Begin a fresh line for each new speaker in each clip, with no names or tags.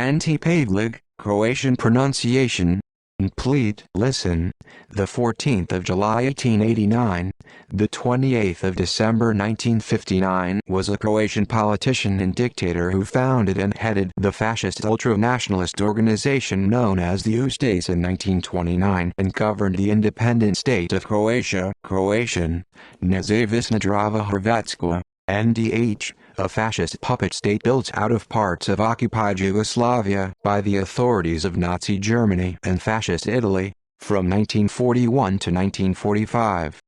Ante Pavelic, Croatian pronunciation, complete. Listen, the 14th of July 1889, the 28th of December 1959 was a Croatian politician and dictator who founded and headed the fascist ultra-nationalist organization known as the Ustase in 1929 and governed the independent state of Croatia, Croatian, Nezavisna Drava Hrvatska, NDH, a fascist puppet state built out of parts of occupied Yugoslavia by the authorities of Nazi Germany and Fascist Italy, from 1941 to 1945.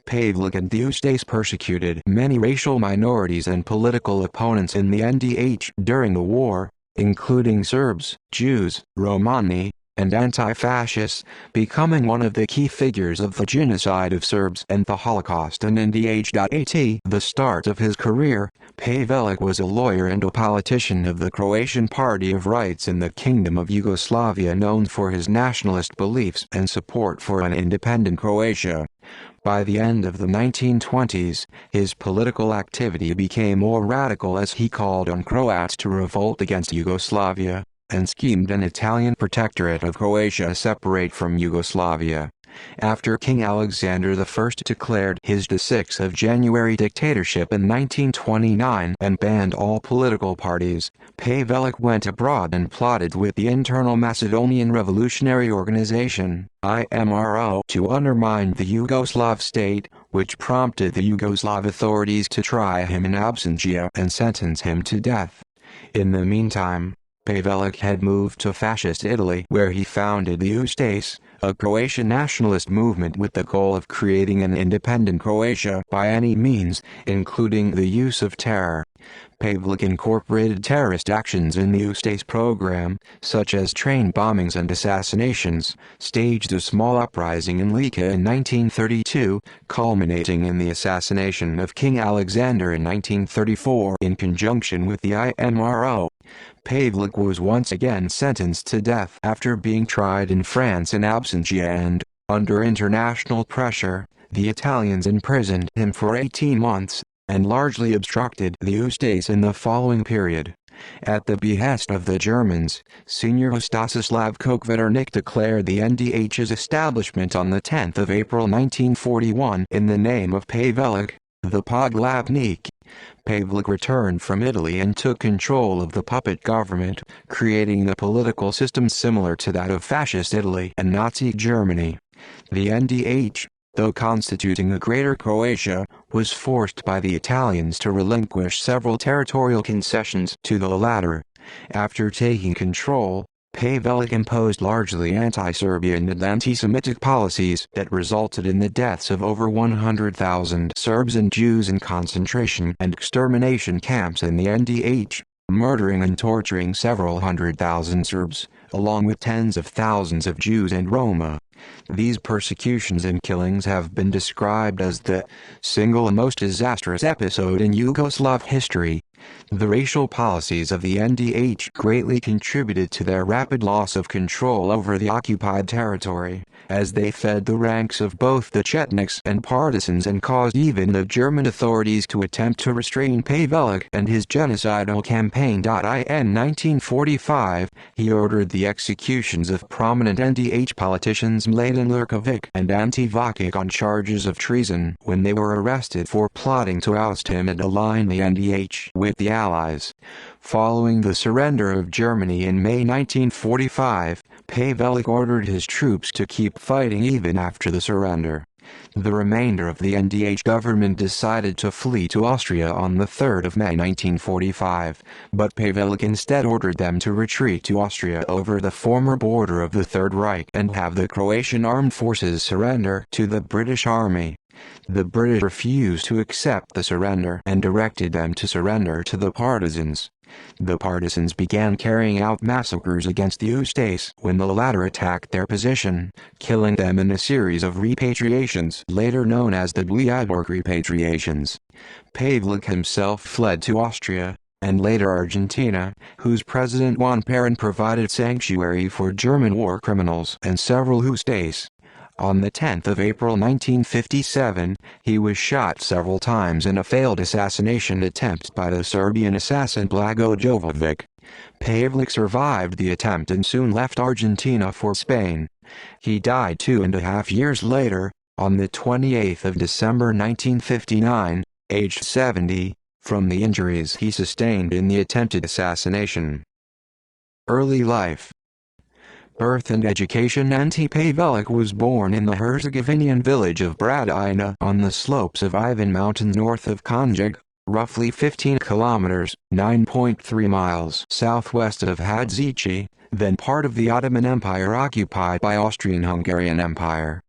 Pavelic and the Ustase persecuted many racial minorities and political opponents in the NDH during the war, including Serbs, Jews, Romani, and anti-fascists, becoming one of the key figures of the genocide of Serbs and the Holocaust in NDH. At the start of his career, Pavelic was a lawyer and a politician of the Croatian Party of Rights in the Kingdom of Yugoslavia, known for his nationalist beliefs and support for an independent Croatia. By the end of the 1920s, his political activity became more radical as he called on Croats to revolt against Yugoslavia, and schemed an Italian protectorate of Croatia separate from Yugoslavia. After King Alexander I declared his 6 January dictatorship in 1929 and banned all political parties, Pavelic went abroad and plotted with the Internal Macedonian Revolutionary Organization (IMRO) to undermine the Yugoslav state, which prompted the Yugoslav authorities to try him in absentia and sentence him to death. In the meantime, Pavelic had moved to Fascist Italy, where he founded the Ustase, a Croatian nationalist movement with the goal of creating an independent Croatia by any means, including the use of terror. Pavelic incorporated terrorist actions in the Ustase program, such as train bombings and assassinations, staged a small uprising in Lika in 1932, culminating in the assassination of King Alexander in 1934 in conjunction with the IMRO. Pavelic was once again sentenced to death after being tried in France in absentia and, under international pressure, the Italians imprisoned him for 18 months, and largely obstructed the Ustase in the following period. At the behest of the Germans, Senior Stanislav Kokveternik declared the NDH's establishment on the 10th of April 1941 in the name of Pavelic, the Poglavnik. Pavelic returned from Italy and took control of the puppet government, creating the political system similar to that of Fascist Italy and Nazi Germany. The NDH, though constituting a Greater Croatia, was forced by the Italians to relinquish several territorial concessions to the latter. After taking control, Pavelic imposed largely anti-Serbian and anti-Semitic policies that resulted in the deaths of over 100,000 Serbs and Jews in concentration and extermination camps in the NDH, murdering and torturing several 100,000 Serbs, along with tens of thousands of Jews and Roma. These persecutions and killings have been described as the single most disastrous episode in Yugoslav history. The racial policies of the NDH greatly contributed to their rapid loss of control over the occupied territory, as they fed the ranks of both the Chetniks and partisans and caused even the German authorities to attempt to restrain Pavelic and his genocidal campaign. In 1945, he ordered the executions of prominent NDH politicians Mladen Lurkovic and Ante Vakic on charges of treason when they were arrested for plotting to oust him and align the NDH with the Allies. Following the surrender of Germany in May 1945, Pavelic ordered his troops to keep fighting even after the surrender. The remainder of the NDH government decided to flee to Austria on the 3rd of May 1945, but Pavelic instead ordered them to retreat to Austria over the former border of the Third Reich and have the Croatian armed forces surrender to the British Army. The British refused to accept the surrender and directed them to surrender to the partisans. The partisans began carrying out massacres against the Ustase when the latter attacked their position, killing them in a series of repatriations later known as the Bleiburg repatriations. Pavelic himself fled to Austria, and later Argentina, whose President Juan Perón provided sanctuary for German war criminals and several Ustase. On the 10th of April 1957, he was shot several times in a failed assassination attempt by the Serbian assassin Blago Jovovic. Pavelić survived the attempt and soon left Argentina for Spain. He died 2.5 years later, on the 28th of December 1959, aged 70, from the injuries he sustained in the attempted assassination. Early life. Birth and education. Ante Pavelić was born in the Herzegovinian village of Bradina on the slopes of Ivan Mountain north of Konjic, roughly 15 kilometers (9.3 miles) southwest of Hadžići, then part of the Ottoman Empire occupied by Austrian-Hungarian Empire.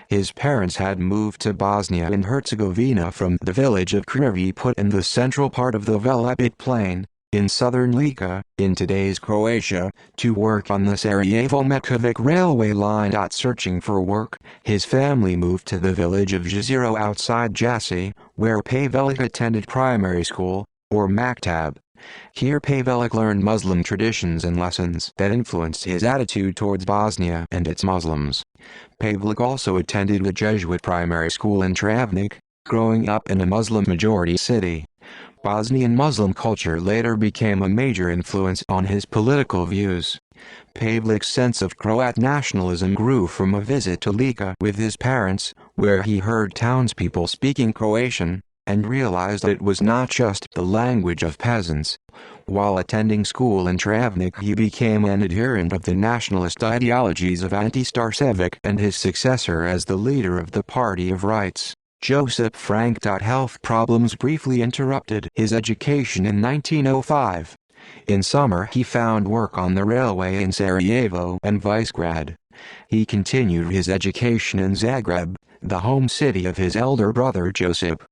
His parents had moved to Bosnia and Herzegovina from the village of Krivi Put in the central part of the Velebit Plain, in southern Lika, in today's Croatia, to work on the Sarajevo-Metković railway line. Searching for work, his family moved to the village of Jezero outside Jassy, where Pavelić attended primary school, or maktab. Here Pavelić learned Muslim traditions and lessons that influenced his attitude towards Bosnia and its Muslims. Pavelić also attended a Jesuit primary school in Travnik, growing up in a Muslim-majority city. Bosnian Muslim culture later became a major influence on his political views. Pavelić's sense of Croat nationalism grew from a visit to Lika with his parents, where he heard townspeople speaking Croatian, and realized it was not just the language of peasants. While attending school in Travnik, he became an adherent of the nationalist ideologies of Ante Starčević and his successor as the leader of the Party of Rights, Josip Frank. Health problems briefly interrupted his education in 1905. In summer he found work on the railway in Sarajevo and Visegrad. He continued his education in Zagreb, the home city of his elder brother Josip.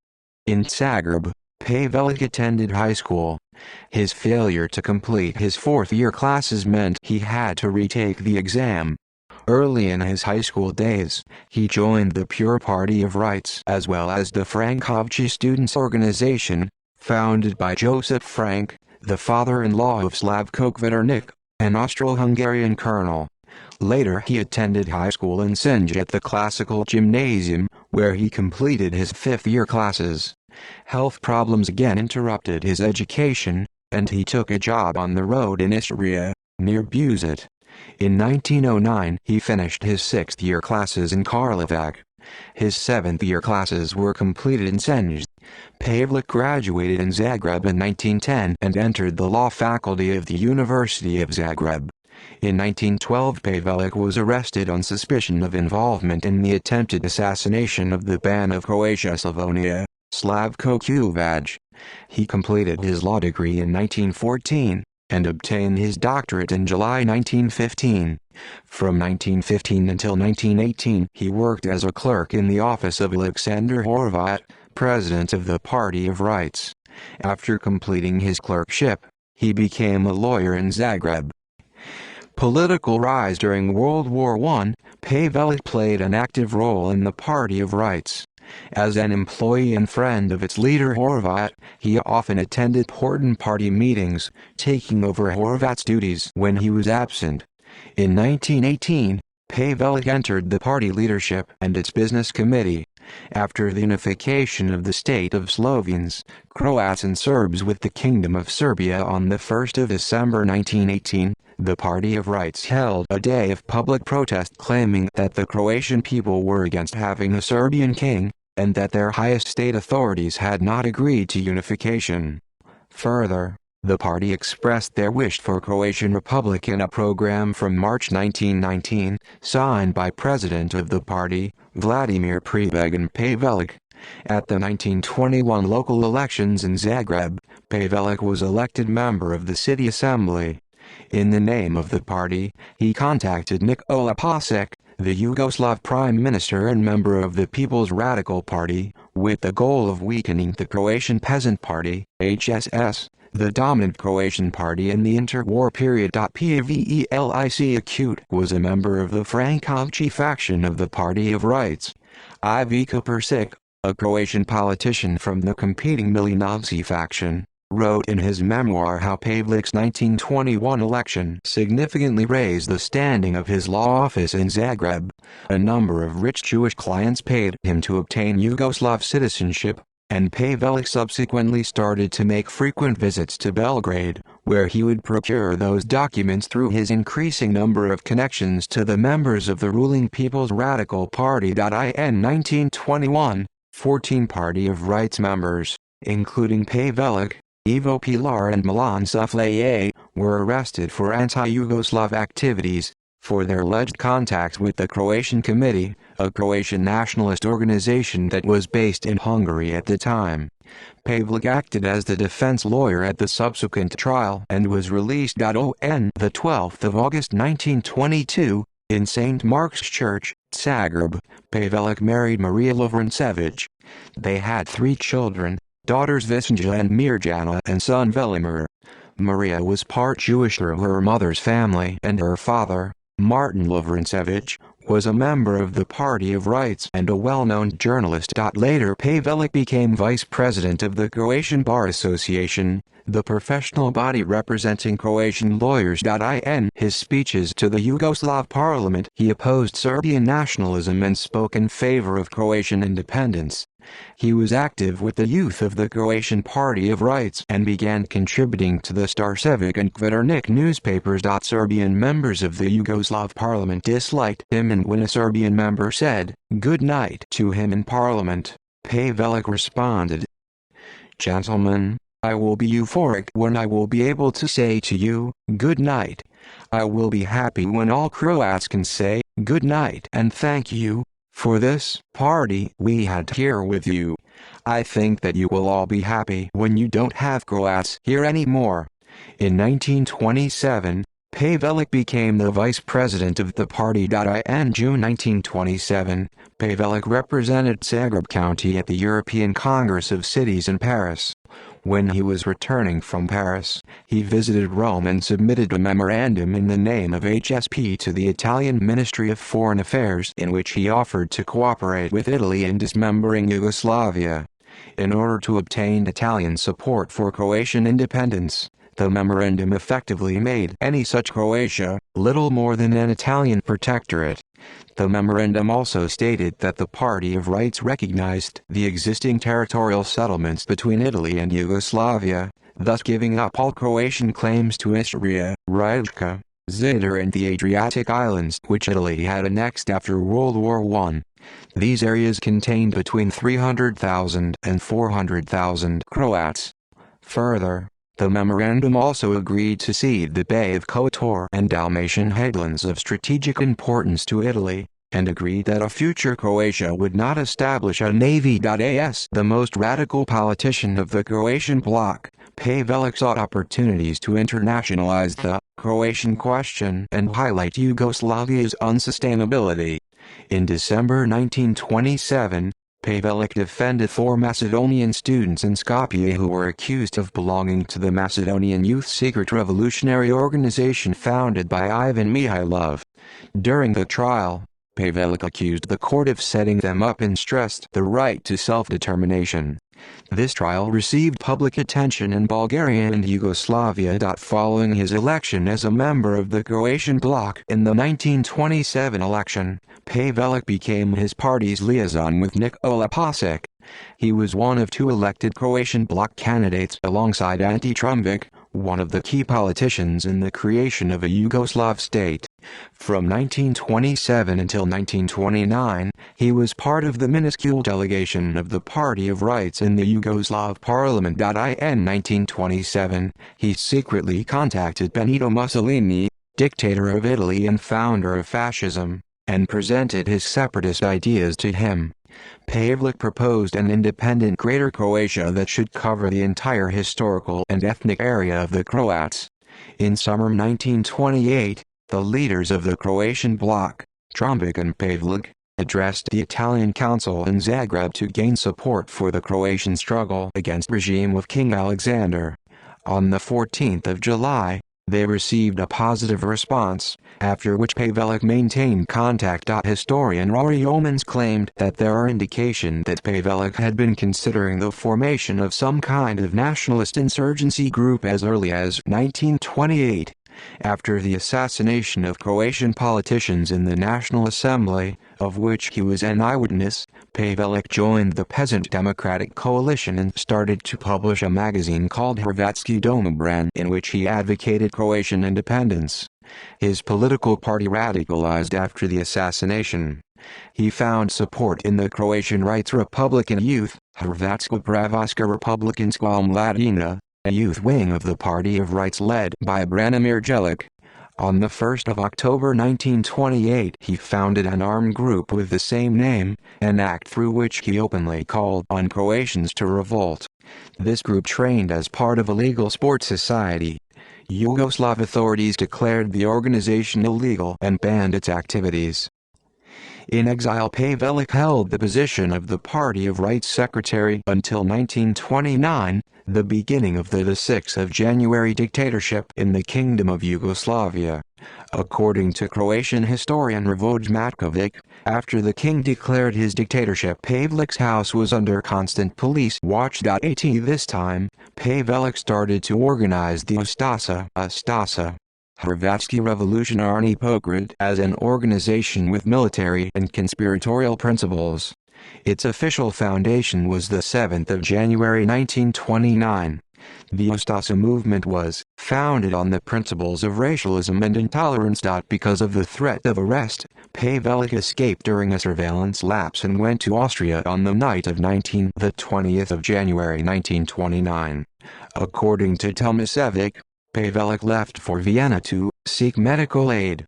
In Zagreb, Pavelić attended high school. His failure to complete his fourth-year classes meant he had to retake the exam. Early in his high school days, he joined the Pure Party of Rights as well as the Frankovci Students' Organization, founded by Josip Frank, the father-in-law of Slavko Kvaternik, an Austro-Hungarian colonel. Later he attended high school in Senj at the Classical Gymnasium, where he completed his fifth-year classes. Health problems again interrupted his education, and he took a job on the road in Istria, near Buzet. In 1909 he finished his sixth-year classes in Karlovac. His seventh-year classes were completed in Senj. Pavelić graduated in Zagreb in 1910 and entered the law faculty of the University of Zagreb. In 1912 Pavelić was arrested on suspicion of involvement in the attempted assassination of the Ban of Croatia-Slavonia, Slavko Kuvac. He completed his law degree in 1914, and obtained his doctorate in July 1915. From 1915 until 1918 he worked as a clerk in the office of Aleksandar Horvat, president of the Party of Rights. After completing his clerkship, he became a lawyer in Zagreb. Political rise. During World War I, Pavelić played an active role in the Party of Rights. As an employee and friend of its leader Horvat, he often attended important party meetings, taking over Horvat's duties when he was absent. In 1918, Pavelić entered the party leadership and its business committee. After the unification of the state of Slovenes, Croats and Serbs with the Kingdom of Serbia on the 1st of December 1918, the Party of Rights held a day of public protest claiming that the Croatian people were against having a Serbian king, and that their highest state authorities had not agreed to unification. Further, the party expressed their wish for Croatian Republic in a program from March 1919, signed by President of the party, Vladimir Pribeg and Pavelić. At the 1921 local elections in Zagreb, Pavelić was elected member of the city assembly. In the name of the party, he contacted Nikola Pasic, the Yugoslav prime minister and member of the People's Radical Party, with the goal of weakening the Croatian Peasant Party, HSS, the dominant Croatian party in the interwar period. Pavelić Acute was a member of the Frankovci faction of the Party of Rights. Ivica Persic, a Croatian politician from the competing Milinovci faction, wrote in his memoir how Pavelić's 1921 election significantly raised the standing of his law office in Zagreb. A number of rich Jewish clients paid him to obtain Yugoslav citizenship, and Pavelić subsequently started to make frequent visits to Belgrade, where he would procure those documents through his increasing number of connections to the members of the ruling People's Radical Party. In 1921, 14 Party of Rights members, including Pavelic, Ivo Pilar and Milan Sufleye, were arrested for anti-Yugoslav activities, for their alleged contacts with the Croatian Committee, a Croatian nationalist organization that was based in Hungary at the time. Pavelic acted as the defense lawyer at the subsequent trial and was released on the 12th of August 1922, in St. Mark's Church, Zagreb. Pavelic married Maria Lovrencevic. They had 3 children, daughters Višnja and Mirjana and son Velimir. Maria was part Jewish through her mother's family, and her father, Martin Lovrencevic, was a member of the Party of Rights and a well-known journalist. Later Pavelic became vice president of the Croatian Bar Association, the professional body representing Croatian lawyers. In his speeches to the Yugoslav parliament, he opposed Serbian nationalism and spoke in favor of Croatian independence. He was active with the youth of the Croatian Party of Rights and began contributing to the Starčević and Kvaternik newspapers. Serbian members of the Yugoslav parliament disliked him, and when a Serbian member said, "good night" to him in parliament, Pavelic responded, "Gentlemen, I will be euphoric when I will be able to say to you, good night. I will be happy when all Croats can say, good night and thank you for this party we had here with you. I think that you will all be happy when you don't have Croats here anymore." In 1927, Pavelic became the vice president of the party. In June 1927, Pavelic represented Zagreb County at the European Congress of Cities in Paris. When he was returning from Paris, he visited Rome and submitted a memorandum in the name of HSP to the Italian Ministry of Foreign Affairs, in which he offered to cooperate with Italy in dismembering Yugoslavia. In order to obtain Italian support for Croatian independence, the memorandum effectively made any such Croatia little more than an Italian protectorate. The memorandum also stated that the Party of Rights recognized the existing territorial settlements between Italy and Yugoslavia, thus giving up all Croatian claims to Istria, Rijeka, Zadar and the Adriatic Islands, which Italy had annexed after World War I. These areas contained between 300,000 and 400,000 Croats. Further, the memorandum also agreed to cede the Bay of Kotor and Dalmatian headlands of strategic importance to Italy, and agreed that a future Croatia would not establish a navy. As the most radical politician of the Croatian bloc, Pavelic sought opportunities to internationalize the Croatian question and highlight Yugoslavia's unsustainability. In December 1927, Pavelic defended 4 Macedonian students in Skopje who were accused of belonging to the Macedonian Youth Secret Revolutionary Organization founded by Ivan Mihailov. During the trial, Pavelic accused the court of setting them up and stressed the right to self-determination. This trial received public attention in Bulgaria and Yugoslavia. Following his election as a member of the Croatian bloc in the 1927 election, Pavelic became his party's liaison with Nikola Pasic. He was one of 2 elected Croatian bloc candidates alongside Ante Trumbic, one of the key politicians in the creation of a Yugoslav state. From 1927 until 1929, he was part of the minuscule delegation of the Party of Rights in the Yugoslav parliament. In 1927, he secretly contacted Benito Mussolini, dictator of Italy and founder of fascism, and presented his separatist ideas to him. Pavelic proposed an independent Greater Croatia that should cover the entire historical and ethnic area of the Croats. In summer 1928, the leaders of the Croatian bloc, Trumbic and Pavelic, addressed the Italian Council in Zagreb to gain support for the Croatian struggle against the regime of King Alexander. On the 14th of July, they received a positive response, after which Pavelic maintained contact. Historian Rory Yeomans claimed that there are indications that Pavelic had been considering the formation of some kind of nationalist insurgency group as early as 1928. After the assassination of Croatian politicians in the National Assembly, of which he was an eyewitness, Pavelic joined the Peasant Democratic Coalition and started to publish a magazine called Hrvatski Domobran in which he advocated Croatian independence. His political party radicalized after the assassination. He found support in the Croatian Rights Republican Youth, Hrvatska Pravaska Republikanska Omladina, a youth wing of the Party of Rights led by Branimir Jelic. On the 1st of October 1928 he founded an armed group with the same name, an act through which he openly called on Croatians to revolt. This group trained as part of a legal sports society. Yugoslav authorities declared the organization illegal and banned its activities. In exile, Pavelic held the position of the Party of Rights Secretary until 1929, the beginning of the 6th of January dictatorship in the Kingdom of Yugoslavia. According to Croatian historian Ravoj Matkovic, after the king declared his dictatorship, Pavelic's house was under constant police watch. At this time, Pavelic started to organize the Ustasa, Hrvatski Revolutionarni Pokret, as an organization with military and conspiratorial principles. Its official foundation was the 7th of January 1929. The Ustasa movement was founded on the principles of racialism and intolerance. Because of the threat of arrest, Pavelic escaped during a surveillance lapse and went to Austria on the night of the 20th of January 1929. According to Tomasevic, Pavelic left for Vienna to seek medical aid.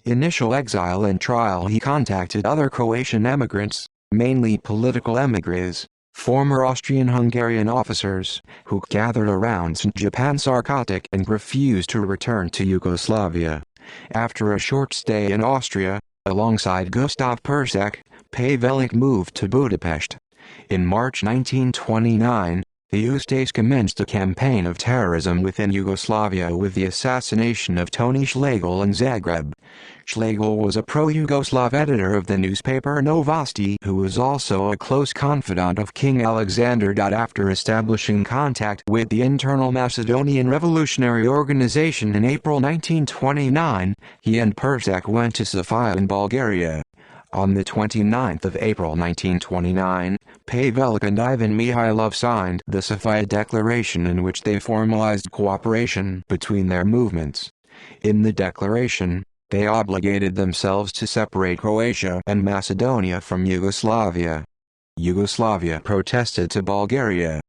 Initial exile and trial, he contacted other Croatian emigrants, mainly political émigrés, former Austrian-Hungarian officers, who gathered around Stjepan Sarkatic and refused to return to Yugoslavia. After a short stay in Austria, alongside Gustav Peršak, Pavelic moved to Budapest. In March 1929, the Ustase commenced a campaign of terrorism within Yugoslavia with the assassination of Toni Schlegel in Zagreb. Schlegel was a pro-Yugoslav editor of the newspaper Novosti who was also a close confidant of King Alexander. After establishing contact with the Internal Macedonian Revolutionary Organization in April 1929, he and Peršak went to Sofia in Bulgaria. On the 29th of April 1929, Pavelic and Ivan Mihailov signed the Sofia Declaration, in which they formalized cooperation between their movements. In the declaration, they obligated themselves to separate Croatia and Macedonia from Yugoslavia. Yugoslavia protested to Bulgaria.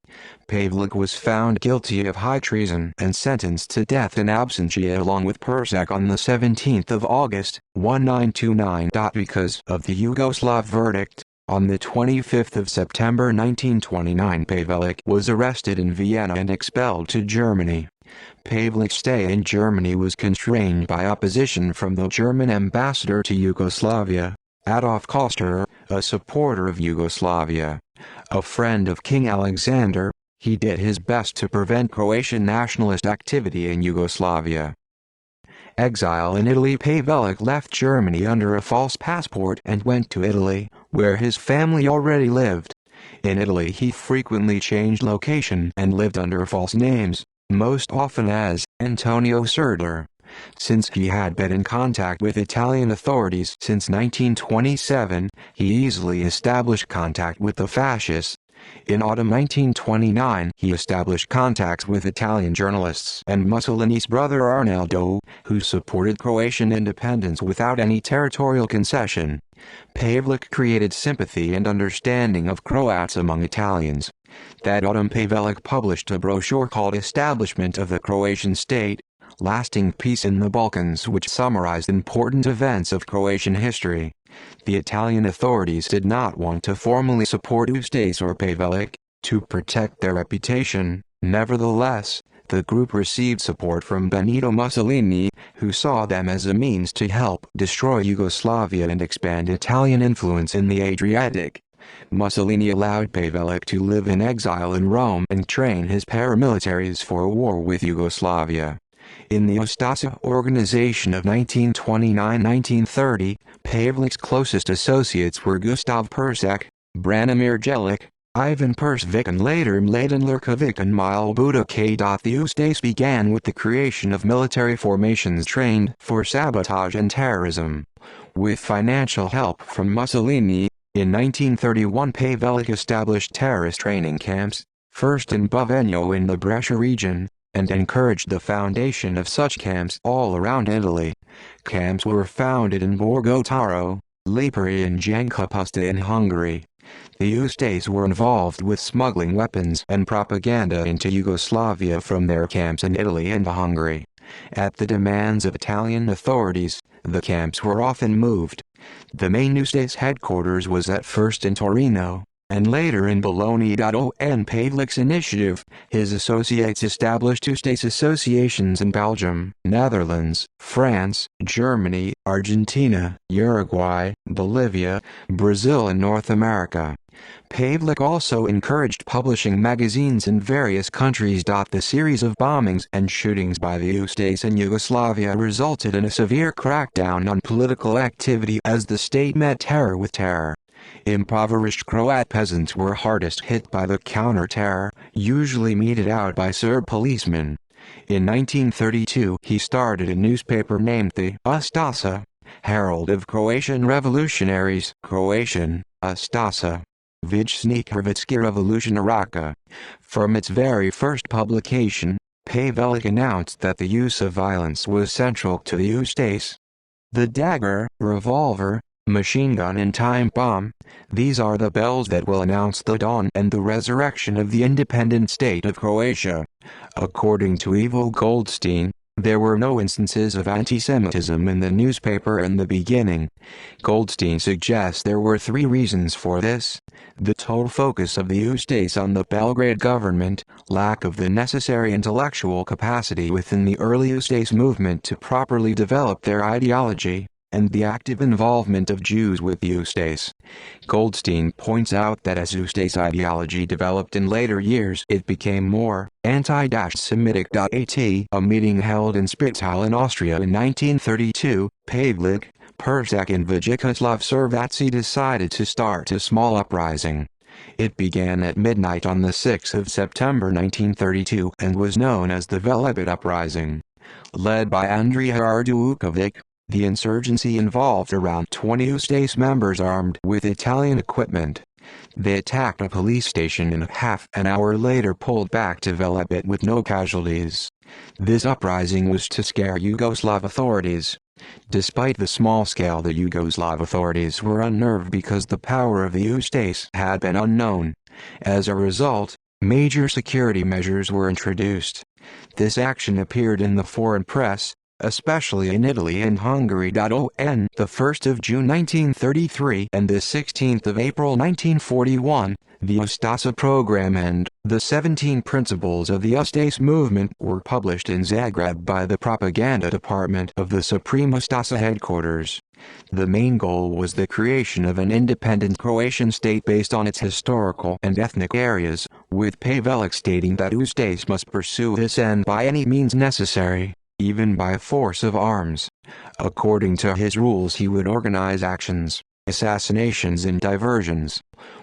Pavelic was found guilty of high treason and sentenced to death in absentia along with Peršak on the 17th of August, 1929. Because of the Yugoslav verdict, on the 25th of September 1929 Pavelic was arrested in Vienna and expelled to Germany. Pavelic's stay in Germany was constrained by opposition from the German ambassador to Yugoslavia, Adolf Koster, a supporter of Yugoslavia. A friend of King Alexander, he did his best to prevent Croatian nationalist activity in Yugoslavia. Exile in Italy, Pavelic left Germany under a false passport and went to Italy, where his family already lived. In Italy he frequently changed location and lived under false names, most often as Antonio Sertler. Since he had been in contact with Italian authorities since 1927, he easily established contact with the fascists. In autumn 1929 he established contacts with Italian journalists and Mussolini's brother Arnaldo, who supported Croatian independence without any territorial concession. Pavelic created sympathy and understanding of Croats among Italians. That autumn Pavelic published a brochure called Establishment of the Croatian State, Lasting Peace in the Balkans, which summarized important events of Croatian history. The Italian authorities did not want to formally support Ustase or Pavelic, to protect their reputation. Nevertheless, the group received support from Benito Mussolini, who saw them as a means to help destroy Yugoslavia and expand Italian influence in the Adriatic. Mussolini allowed Pavelic to live in exile in Rome and train his paramilitaries for a war with Yugoslavia. In the Ustasa organization of 1929-1930, Pavelic's closest associates were Gustav Peršak, Branimir Jelic, Ivan Peršvić and later Mladen Lurković and Mile Budak. The Ustase began with the creation of military formations trained for sabotage and terrorism. With financial help from Mussolini, In 1931 Pavelich established terrorist training camps, first in Bovegno in the Brescia region, and encouraged the foundation of such camps all around Italy. Camps were founded in Borgo Taro, Lipari and Jankopusta in Hungary. The Ustase were involved with smuggling weapons and propaganda into Yugoslavia from their camps in Italy and Hungary. At the demands of Italian authorities, the camps were often moved. The main Ustase headquarters was at first in Torino, and later in Bologna. On Pavelich's initiative, his associates established Ustase associations in Belgium, Netherlands, France, Germany, Argentina, Uruguay, Bolivia, Brazil and North America. Pavelich also encouraged publishing magazines in various countries. The series of bombings and shootings by the Ustase in Yugoslavia resulted in a severe crackdown on political activity as the state met terror with terror. Impoverished Croat peasants were hardest hit by the counter-terror, usually meted out by Serb policemen. In 1932 he started a newspaper named the Ustasa, Herald of Croatian Revolutionaries, Croatian, Ustasa. Vijsnik Hrvatska Revolutionaraka. From its very first publication, Pavelich announced that the use of violence was central to the Ustase. The dagger, revolver, machine gun and time bomb, these are the bells that will announce the dawn and the resurrection of the independent state of Croatia. According to Ivo Goldstein, there were no instances of anti-Semitism in the newspaper in the beginning. Goldstein suggests there were three reasons for this: the total focus of the Ustase on the Belgrade government, lack of the necessary intellectual capacity within the early Ustase movement to properly develop their ideology, and the active involvement of Jews with the Ustase. Goldstein points out that as Ustase ideology developed in later years it became more anti-Semitic. At a meeting held in Spital in Austria in 1932, Pavelich, Persek and Vyacheslav Servatsi decided to start a small uprising. It began at midnight on the 6th of September 1932 and was known as the Velebit Uprising. Led by Andrija Ardukovic, the insurgency involved around 20 Ustase members armed with Italian equipment. They attacked a police station and half an hour later pulled back to Velebit with no casualties. This uprising was to scare Yugoslav authorities. Despite the small scale, the Yugoslav authorities were unnerved because the power of the Ustase had been unknown. As a result, major security measures were introduced. This action appeared in the foreign press, especially in Italy and Hungary. On the 1st of June 1933 and the 16th of April 1941, the Ustasa program and the 17 Principles of the Ustase movement were published in Zagreb by the propaganda department of the Supreme Ustasa headquarters. The main goal was the creation of an independent Croatian state based on its historical and ethnic areas, with Pavelich stating that Ustase must pursue this end by any means necessary, even by force of arms. According to his rules he would organize actions, assassinations and diversions.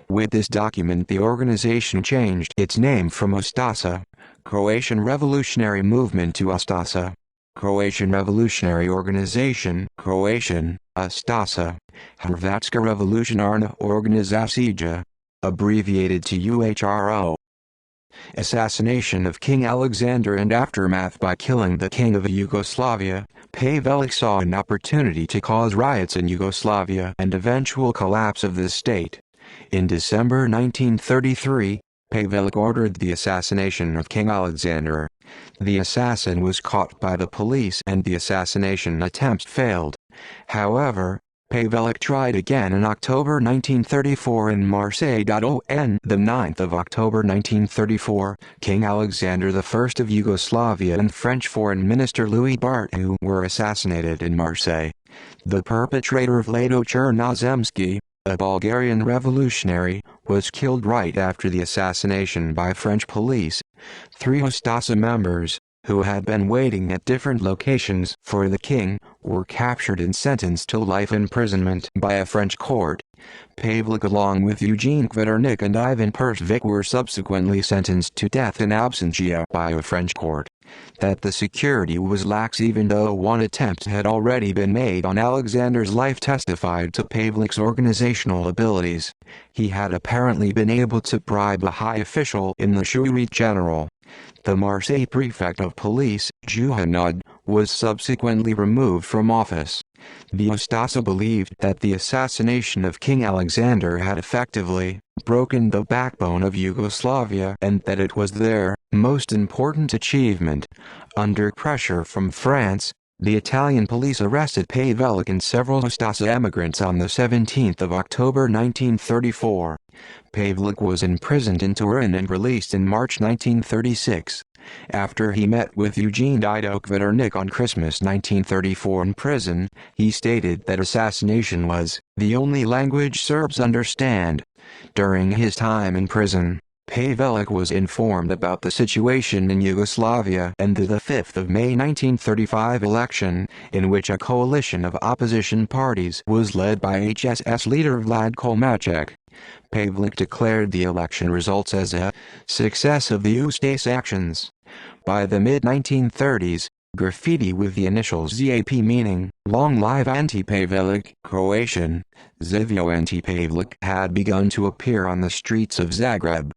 With this document the organization changed its name from Ustasa, Croatian Revolutionary Movement, to Ustasa, Croatian Revolutionary Organization, Croatian, Ustasa, Hrvatska Revolutionarna Organizacija, abbreviated to UHRO. Assassination of King Alexander and aftermath. By killing the king of Yugoslavia, Pavelich saw an opportunity to cause riots in Yugoslavia and eventual collapse of the state. In December 1933, Pavelich ordered the assassination of King Alexander. The assassin was caught by the police and the assassination attempt failed. However, Pavelich tried again in October 1934 in Marseille. On the 9th of October 1934, King Alexander I of Yugoslavia and French Foreign Minister Louis Barthou were assassinated in Marseille. The perpetrator, Vlado Chernozemski, a Bulgarian revolutionary, was killed right after the assassination by French police. 3 Ustasa members, who had been waiting at different locations for the king, were captured and sentenced to life imprisonment by a French court. Pavlik along with Eugene Kvaternik and Ivan Pertwik were subsequently sentenced to death in absentia by a French court. That the security was lax even though one attempt had already been made on Alexander's life testified to Pavlik's organizational abilities. He had apparently been able to bribe a high official in the Chourit General. The Marseille prefect of police, Juhanad, was subsequently removed from office. The Ustasa believed that the assassination of King Alexander had effectively broken the backbone of Yugoslavia and that it was their most important achievement. Under pressure from France, the Italian police arrested Pavlik and several Ustasa emigrants on the 17th of October 1934. Pavlik was imprisoned in Turin and released in March 1936. After he met with Eugene Dido Kvaternik on Christmas 1934 in prison, he stated that assassination was the only language Serbs understand. During his time in prison, Pavlik was informed about the situation in Yugoslavia and the 5th of May 1935 election, in which a coalition of opposition parties was led by HSS leader Vlatko Maček. Pavlik declared the election results as a success of the Ustase actions. By the mid-1930s, graffiti with the initials ZAP meaning, Long Live Anti-Pavlik, Croatian, Živio Anti-Pavlik had begun to appear on the streets of Zagreb.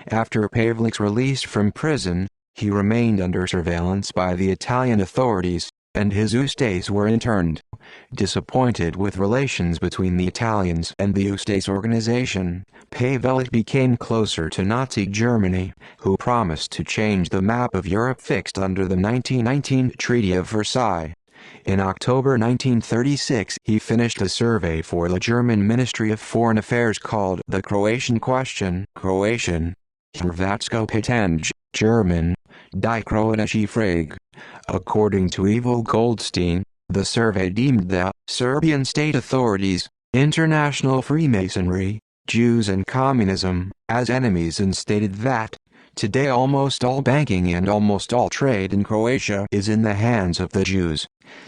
After Pavlik's release from prison, he remained under surveillance by the Italian authorities, and his Ustase were interned. Disappointed with relations between the Italians and the Ustase organization, Pavlik became closer to Nazi Germany, who promised to change the map of Europe fixed under the 1919 Treaty of Versailles. In October 1936 he finished a survey for the German Ministry of Foreign Affairs called The Croatian Question, Croatian, Hrvatsko pitanje, German, Die Kroatische Frage. According to Ivo Goldstein, the survey deemed the Serbian state authorities, international Freemasonry, Jews and communism as enemies and stated that, today almost all banking and almost all trade in Croatia is in the hands of the Jews.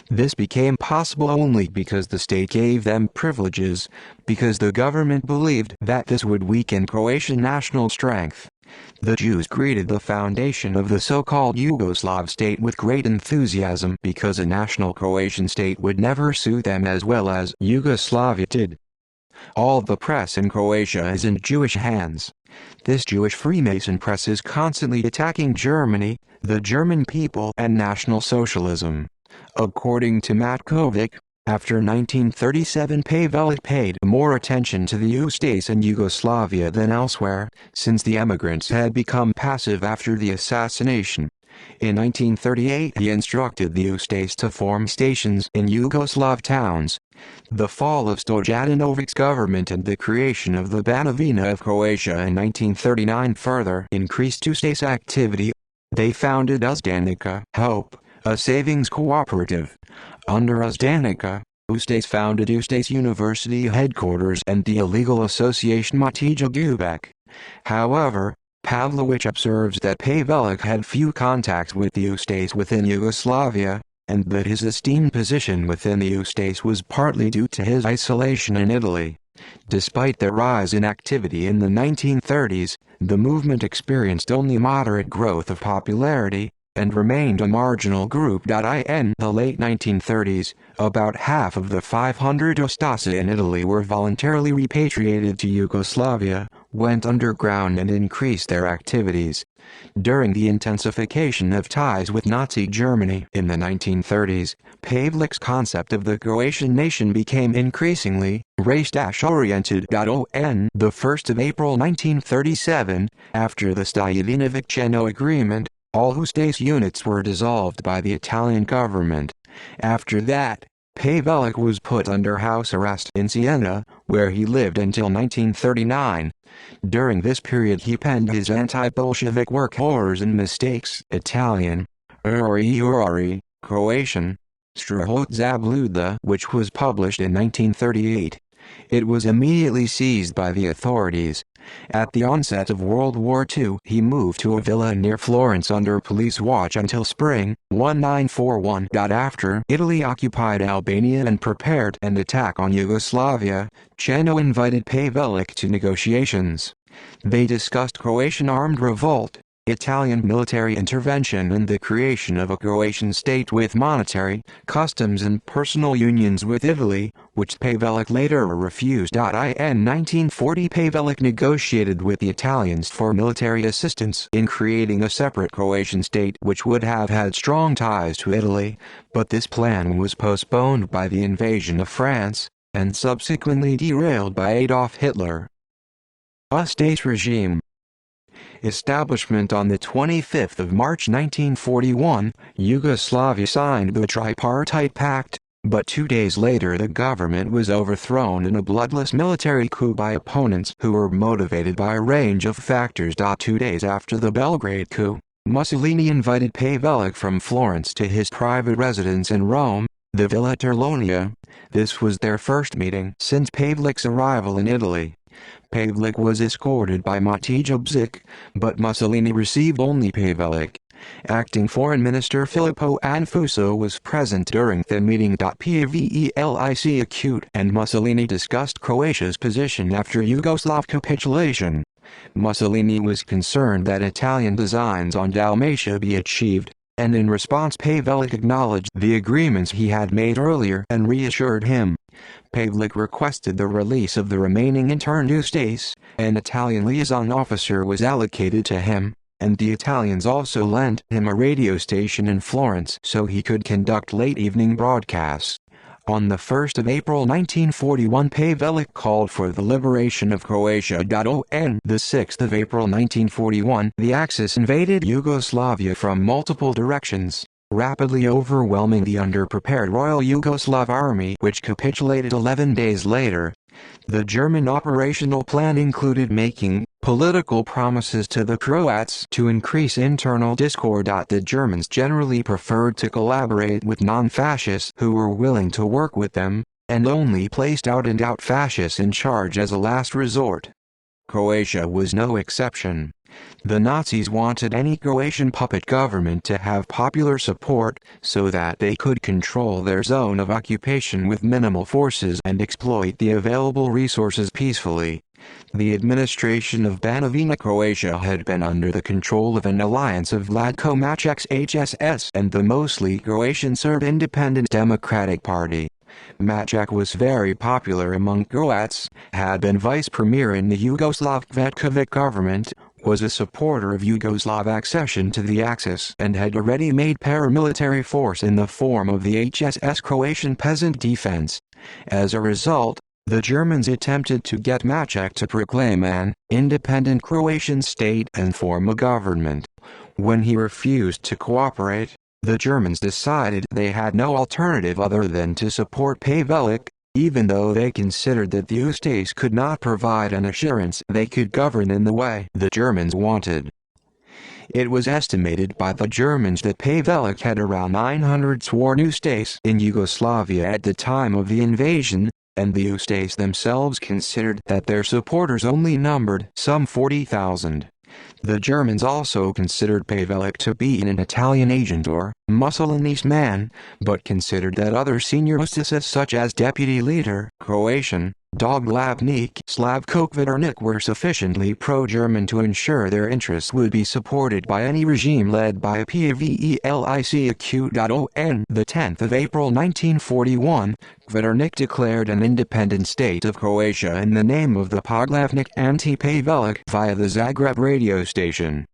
This became possible only because the state gave them privileges, because the government believed that this would weaken Croatian national strength. The Jews greeted the foundation of the so-called Yugoslav state with great enthusiasm because a national Croatian state would never suit them as well as Yugoslavia did. All the press in Croatia is in Jewish hands. This Jewish Freemason press is constantly attacking Germany, the German people and National Socialism. According to Matkovic, after 1937 Pavlik paid more attention to the Ustase and Yugoslavia than elsewhere, since the emigrants had become passive after the assassination. In 1938 he instructed the Ustase to form stations in Yugoslav towns. The fall of Stojanović's government and the creation of the Banovina of Croatia in 1939 further increased Ustase activity. They founded Uzdanica Hope, a savings cooperative. Under Uzdanica, Ustase founded Ustase University headquarters and the illegal association Matija Gubek. However, Pavlović observes that Pavlik had few contacts with the Ustase within Yugoslavia, and that his esteemed position within the Ustase was partly due to his isolation in Italy. Despite their rise in activity in the 1930s, the movement experienced only moderate growth of popularity, and remained a marginal group. In the late 1930s, about half of the 500 Ustasa in Italy were voluntarily repatriated to Yugoslavia, went underground and increased their activities. During the intensification of ties with Nazi Germany in the 1930s, Pavlik's concept of the Croatian nation became increasingly race-oriented. On the 1st of April 1937, after the Stojanović-Cheno agreement, all Ustase units were dissolved by the Italian government. After that, Pavlik was put under house arrest in Siena, where he lived until 1939. During this period he penned his anti-Bolshevik work Horrors and Mistakes, Italian, Uri, Croatian, Strahot Zabluda, which was published in 1938. It was immediately seized by the authorities. At the onset of World War II, he moved to a villa near Florence under police watch until spring 1941. After Italy occupied Albania and prepared an attack on Yugoslavia, Cheno invited Pavelić to negotiations. They discussed Croatian armed revolt, Italian military intervention and the creation of a Croatian state with monetary, customs and personal unions with Italy, which Pavelić later refused. In 1940 Pavelić negotiated with the Italians for military assistance in creating a separate Croatian state which would have had strong ties to Italy, but this plan was postponed by the invasion of France, and subsequently derailed by Adolf Hitler. Ustaše regime. Establishment. On the 25th of March 1941, Yugoslavia signed the Tripartite Pact, but 2 days later the government was overthrown in a bloodless military coup by opponents who were motivated by a range of factors. 2 days after the Belgrade coup, Mussolini invited Pavelić from Florence to his private residence in Rome, the Villa Terlonia. This was their first meeting since Pavelić's arrival in Italy. Pavelić was escorted by Mate Jubčić, but Mussolini received only Pavelić. Acting Foreign Minister Filippo Anfuso was present during the meeting. Pavelić and Mussolini discussed Croatia's position after Yugoslav capitulation. Mussolini was concerned that Italian designs on Dalmatia be achieved, and in response Pavelić acknowledged the agreements he had made earlier and reassured him. Pavelić requested the release of the remaining interned Ustaše. An Italian liaison officer was allocated to him, and the Italians also lent him a radio station in Florence so he could conduct late-evening broadcasts. On the 1st of April 1941 Pavelić called for the liberation of Croatia. On the 6th of April 1941 the Axis invaded Yugoslavia from multiple directions, rapidly overwhelming the underprepared Royal Yugoslav Army, which capitulated 11 days later. The German operational plan included making political promises to the Croats to increase internal discord. The Germans generally preferred to collaborate with non-fascists who were willing to work with them, and only placed out-and-out fascists in charge as a last resort. Croatia was no exception. The Nazis wanted any Croatian puppet government to have popular support, so that they could control their zone of occupation with minimal forces and exploit the available resources peacefully. The administration of Banovina Croatia had been under the control of an alliance of Vlatko Maček's HSS and the mostly Croatian Serb Independent Democratic Party. Maček was very popular among Croats, had been vice premier in the Yugoslav Cvetković government, was a supporter of Yugoslav accession to the Axis and had already made paramilitary force in the form of the HSS Croatian Peasant Defense. As a result, the Germans attempted to get Maček to proclaim an independent Croatian state and form a government. When he refused to cooperate, the Germans decided they had no alternative other than to support Pavelić, even though they considered that the Ustaše could not provide an assurance they could govern in the way the Germans wanted. It was estimated by the Germans that Pavelić had around 900 sworn Ustaše in Yugoslavia at the time of the invasion, and the Ustaše themselves considered that their supporters only numbered some 40,000. The Germans also considered Pavelić to be an Italian agent or Mussolini's man, but considered that other senior Ustašes such as deputy leader, Croatian, Doglavnik Slavko Kvaternik were sufficiently pro-German to ensure their interests would be supported by any regime led by Pavelić. On the 10th of April 1941, Kvaternik declared an independent state of Croatia in the name of the Poglavnik Ante Pavelić via the Zagreb radio station.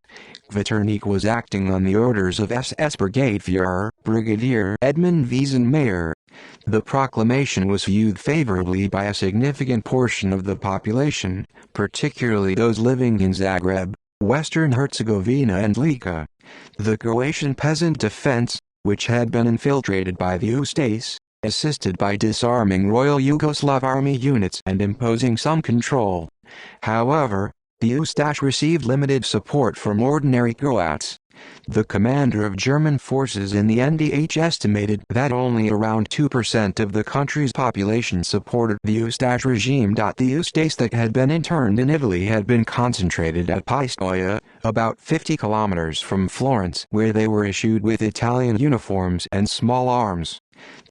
Kvaternik was acting on the orders of SS Brigadeführer, Brigadier Edmund Wiesenmayer. The proclamation was viewed favorably by a significant portion of the population, particularly those living in Zagreb, Western Herzegovina and Lika. The Croatian Peasant Defense, which had been infiltrated by the Ustaše, assisted by disarming Royal Yugoslav Army units and imposing some control. However, the Ustaše received limited support from ordinary Croats. The commander of German forces in the NDH estimated that only around 2% of the country's population supported the Ustash regime. The Ustase that had been interned in Italy had been concentrated at Pistoia, about 50 kilometers from Florence, where they were issued with Italian uniforms and small arms.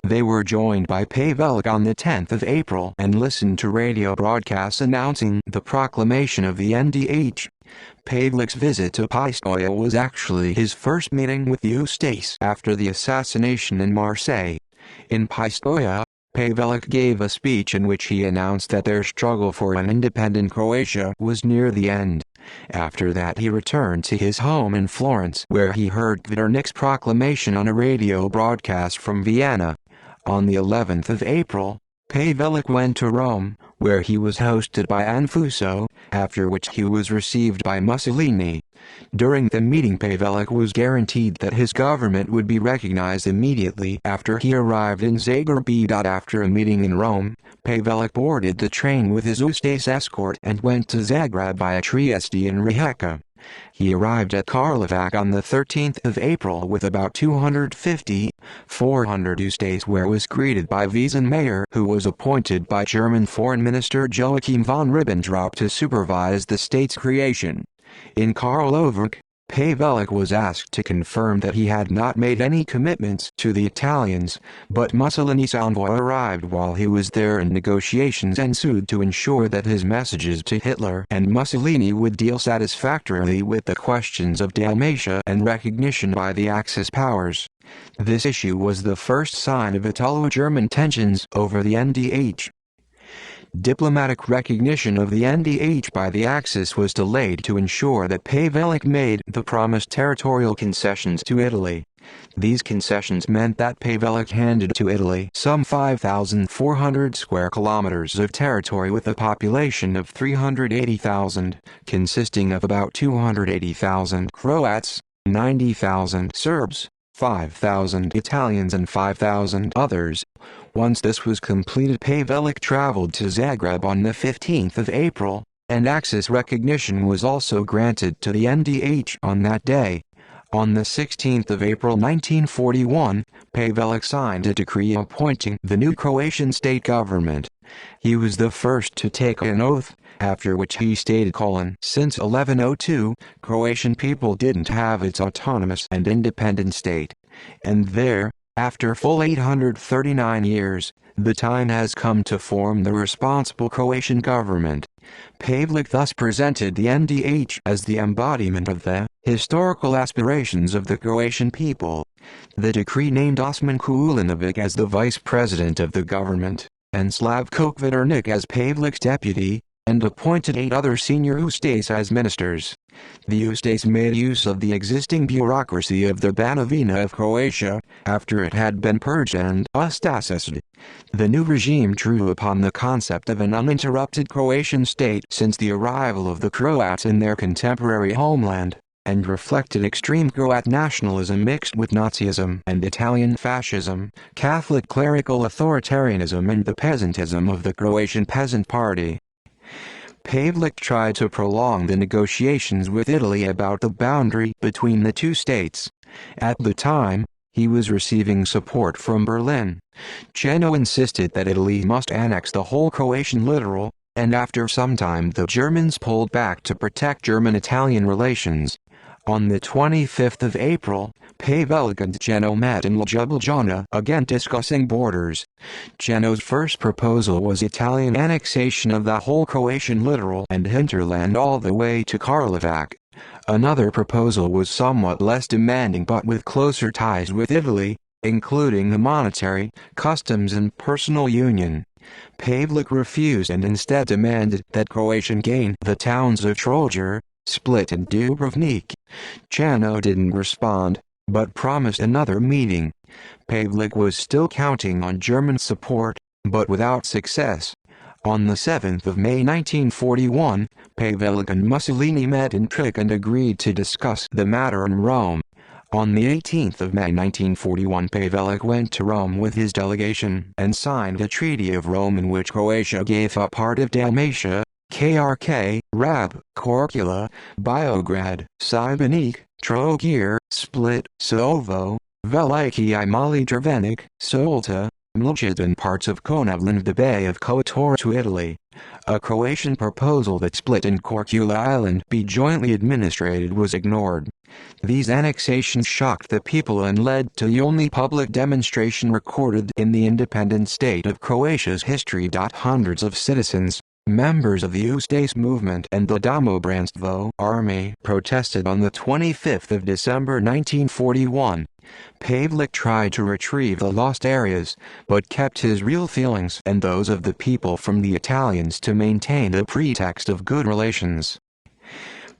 They were joined by Pavelic on the 10th of April and listened to radio broadcasts announcing the proclamation of the NDH. Pavelic's visit to Pistoia was actually his first meeting with the Ustase after the assassination in Marseille. In Pistoia, Pavelic gave a speech in which he announced that their struggle for an independent Croatia was near the end. After that he returned to his home in Florence, where he heard Kvitternik's proclamation on a radio broadcast from Vienna. On the 11th of April, Pavelic went to Rome, where he was hosted by Anfuso, after which he was received by Mussolini. During the meeting, Pavelic was guaranteed that his government would be recognized immediately after he arrived in Zagreb. After a meeting in Rome, Pavelic boarded the train with his Ustase escort and went to Zagreb via Trieste and Rijeka. He arrived at Karlovac on the 13th of April with about 250-400 Ustase, where was greeted by Wiesenmayer, who was appointed by German Foreign Minister Joachim von Ribbentrop to supervise the state's creation. In Karlovac, Pavelic was asked to confirm that he had not made any commitments to the Italians, but Mussolini's envoy arrived while he was there and negotiations ensued to ensure that his messages to Hitler and Mussolini would deal satisfactorily with the questions of Dalmatia and recognition by the Axis powers. This issue was the first sign of Italo-German tensions over the NDH. Diplomatic recognition of the NDH by the Axis was delayed to ensure that Pavelic made the promised territorial concessions to Italy. These concessions meant that Pavelic handed to Italy some 5,400 square kilometers of territory with a population of 380,000, consisting of about 280,000 Croats, 90,000 Serbs, 5,000 Italians and 5,000 others. Once this was completed, Pavelic traveled to Zagreb on the 15th of April, and Axis recognition was also granted to the NDH on that day. On the 16th of April 1941, Pavelic signed a decree appointing the new Croatian state government. He was the first to take an oath, after which he stated, "Since 1102, Croatian people didn't have its autonomous and independent state. And there, after full 839 years, the time has come to form the responsible Croatian government." Pavelic thus presented the NDH as the embodiment of the historical aspirations of the Croatian people. The decree named Osman Kulinovic as the vice president of the government, and Slavko Kvitternik as Pavelic's deputy, and appointed 8 other senior Ustase as ministers. The Ustase made use of the existing bureaucracy of the Banovina of Croatia, after it had been purged and Ustasised. The new regime drew upon the concept of an uninterrupted Croatian state since the arrival of the Croats in their contemporary homeland, and reflected extreme Croat nationalism mixed with Nazism and Italian fascism, Catholic clerical authoritarianism and the peasantism of the Croatian Peasant Party. Pavelic tried to prolong the negotiations with Italy about the boundary between the two states. At the time, he was receiving support from Berlin. Jeno insisted that Italy must annex the whole Croatian littoral, and after some time the Germans pulled back to protect German-Italian relations. On the 25th of April, Pavelic and Jeno met in Ljubljana again discussing borders. Geno's first proposal was Italian annexation of the whole Croatian littoral and hinterland all the way to Karlovac. Another proposal was somewhat less demanding but with closer ties with Italy, including a monetary, customs and personal union. Pavelic refused and instead demanded that Croatia gain the towns of Trojor, Split and Dubrovnik. Jeno didn't respond, but promised another meeting. Pavelic was still counting on German support, but without success. On the 7th of May 1941, Pavelic and Mussolini met in Trik and agreed to discuss the matter in Rome. On the 18th of May 1941, Pavelic went to Rome with his delegation and signed a Treaty of Rome in which Croatia gave up part of Dalmatia, Krk, Rab, Korčula, Biograd, Šibenik, Trogir, Split, Sovo, Veliki I Mali Drvenik, Solta, Mlchid and parts of Konavlin, the Bay of Kotor to Italy. A Croatian proposal that Split and Korčula Island be jointly administrated was ignored. These annexations shocked the people and led to the only public demonstration recorded in the independent state of Croatia's history. Hundreds of citizens, members of the Ustase movement and the Domobranstvo army protested on the 25th of December 1941. Pavelić tried to retrieve the lost areas, but kept his real feelings and those of the people from the Italians to maintain the pretext of good relations.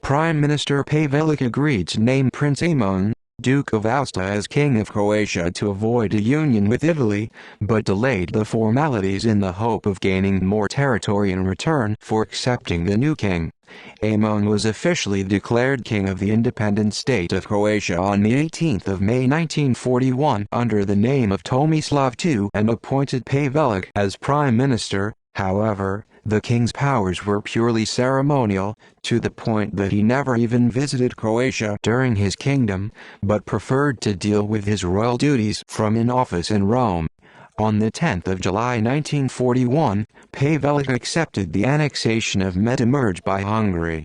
Prime Minister Pavelić agreed to name Prince Aimon, Duke of Aosta, as King of Croatia to avoid a union with Italy, but delayed the formalities in the hope of gaining more territory in return for accepting the new king. Aimon was officially declared king of the independent state of Croatia on the 18th of May 1941 under the name of Tomislav II and appointed Pavelić as prime minister. However, the king's powers were purely ceremonial, to the point that he never even visited Croatia during his kingdom, but preferred to deal with his royal duties from in office in Rome. On the 10th of July 1941, Pavelić accepted the annexation of Medimurge by Hungary.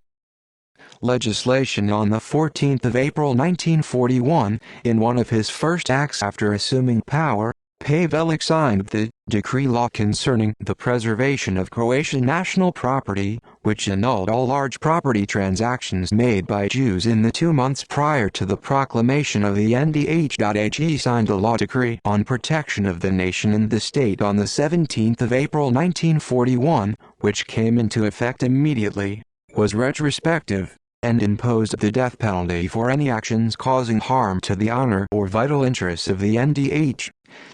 Legislation. On the 14th of April 1941, in one of his first acts after assuming power, Pavelić signed the decree law concerning the preservation of Croatian national property, which annulled all large property transactions made by Jews in the 2 months prior to the proclamation of the NDH. He signed a law decree on protection of the nation and the state on the 17th of April 1941, which came into effect immediately, was retrospective, and imposed the death penalty for any actions causing harm to the honor or vital interests of the NDH.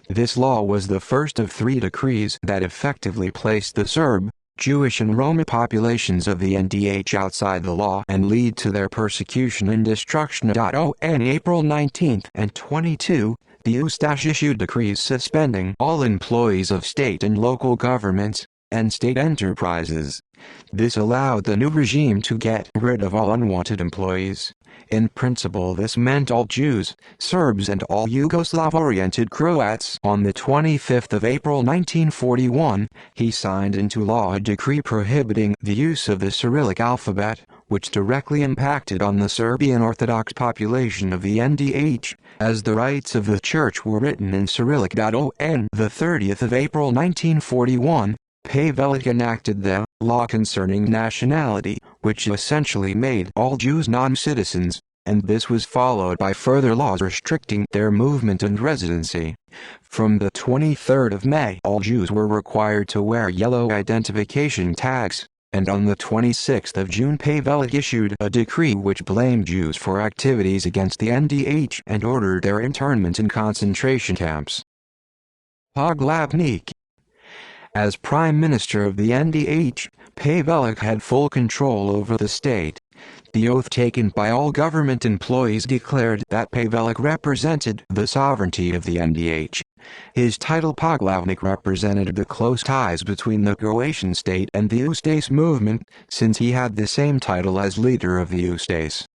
This law was the first of 3 decrees that effectively placed the Serb, Jewish and Roma populations of the NDH outside the law and lead to their persecution and destruction. On April 19 and 22, the Ustaše issued decrees suspending all employees of state and local governments and state enterprises. This allowed the new regime to get rid of all unwanted employees. In principle, this meant all Jews, Serbs and all Yugoslav-oriented Croats. On the 25th of April 1941, he signed into law a decree prohibiting the use of the Cyrillic alphabet, which directly impacted on the Serbian Orthodox population of the NDH, as the rites of the Church were written in Cyrillic. On the 30th of April 1941, Pavelić enacted the law concerning nationality, which essentially made all Jews non-citizens, and this was followed by further laws restricting their movement and residency. From the 23rd of May, all Jews were required to wear yellow identification tags, and on the 26th of June Pavelić issued a decree which blamed Jews for activities against the NDH and ordered their internment in concentration camps. Poglavnik. As Prime Minister of the NDH, Pavelić had full control over the state. The oath taken by all government employees declared that Pavelić represented the sovereignty of the NDH. His title Poglavnik represented the close ties between the Croatian state and the Ustase movement, since he had the same title as leader of the Ustase.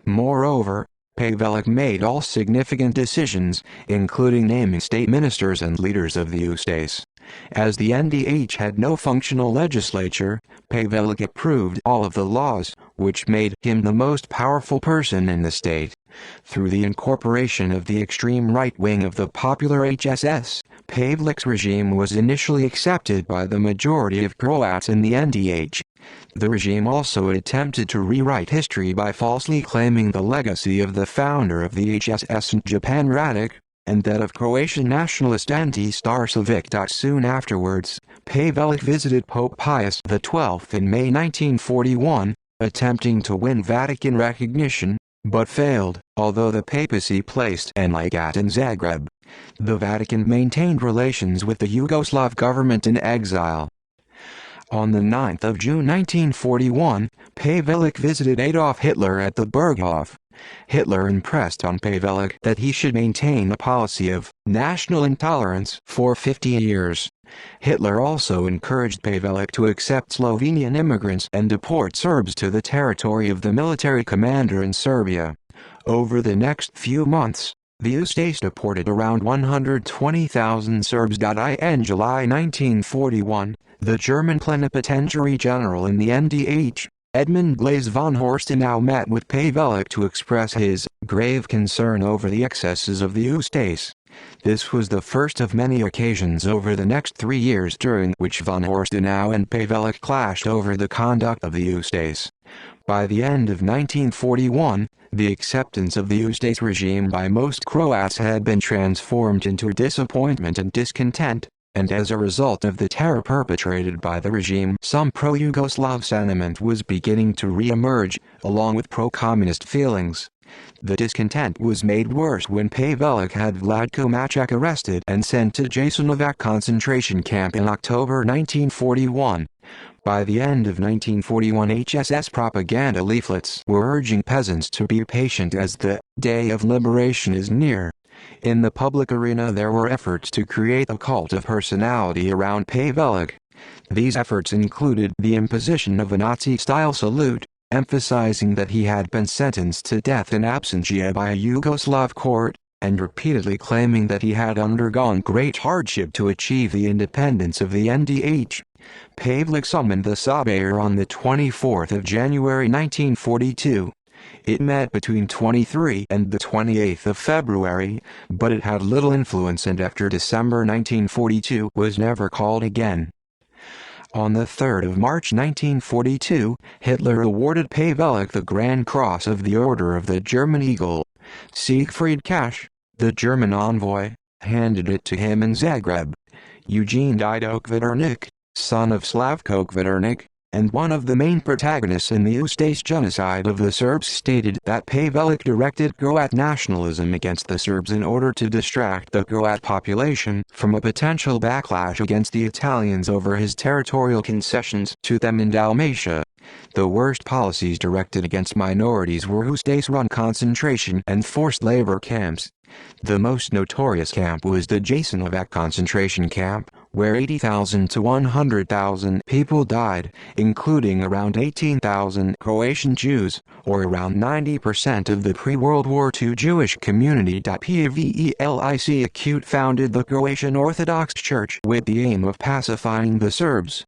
Moreover, Pavelić made all significant decisions, including naming state ministers and leaders of the Ustase. As the NDH had no functional legislature, Pavelić approved all of the laws, which made him the most powerful person in the state. Through the incorporation of the extreme right wing of the popular HSS, Pavelić's regime was initially accepted by the majority of Croats in the NDH. The regime also attempted to rewrite history by falsely claiming the legacy of the founder of the HSS, Stjepan Radić, and that of Croatian nationalist Ante Starčević. Soon afterwards, Pavelić visited Pope Pius XII in May 1941, attempting to win Vatican recognition, but failed, although the papacy placed an legate in Zagreb. The Vatican maintained relations with the Yugoslav government in exile. On the 9th of June 1941, Pavelić visited Adolf Hitler at the Berghof. Hitler impressed on Pavelić that he should maintain a policy of national intolerance for 50 years. Hitler also encouraged Pavelić to accept Slovenian immigrants and deport Serbs to the territory of the military commander in Serbia. Over the next few months, the Ustase deported around 120,000 Serbs. In July 1941, the German plenipotentiary general in the NDH, Edmund Glaise von Horstenau, met with Pavelić to express his grave concern over the excesses of the Ustase. This was the first of many occasions over the next 3 years during which von Horstenau and Pavelić clashed over the conduct of the Ustase. By the end of 1941, the acceptance of the Ustase regime by most Croats had been transformed into disappointment and discontent, and as a result of the terror perpetrated by the regime, some pro-Yugoslav sentiment was beginning to re-emerge, along with pro-communist feelings. The discontent was made worse when Pavelić had Vlatko Maček arrested and sent to Jasenovac concentration camp in October 1941. By the end of 1941, HSS propaganda leaflets were urging peasants to be patient as the day of liberation is near. In the public arena there were efforts to create a cult of personality around Pavelić. These efforts included the imposition of a Nazi-style salute, emphasizing that he had been sentenced to death in absentia by a Yugoslav court, and repeatedly claiming that he had undergone great hardship to achieve the independence of the NDH. Pavelić summoned the Sabir on the 24th of January 1942. It met between 23 and the 28th of February, but it had little influence and after December 1942 was never called again. On the 3rd of March 1942, Hitler awarded Pavelić the Grand Cross of the Order of the German Eagle. Siegfried Kasch, the German envoy, handed it to him in Zagreb. Eugene Dido Kvaternik, son of Slavko Kvaternik, and one of the main protagonists in the Ustase genocide of the Serbs, stated that Pavelić directed Croat nationalism against the Serbs in order to distract the Croat population from a potential backlash against the Italians over his territorial concessions to them in Dalmatia. The worst policies directed against minorities were Ustase-run concentration and forced labor camps. The most notorious camp was the Jasenovac concentration camp, where 80,000 to 100,000 people died, including around 18,000 Croatian Jews, or around 90% of the pre-World War II Jewish community. Pavelić Acute founded the Croatian Orthodox Church with the aim of pacifying the Serbs.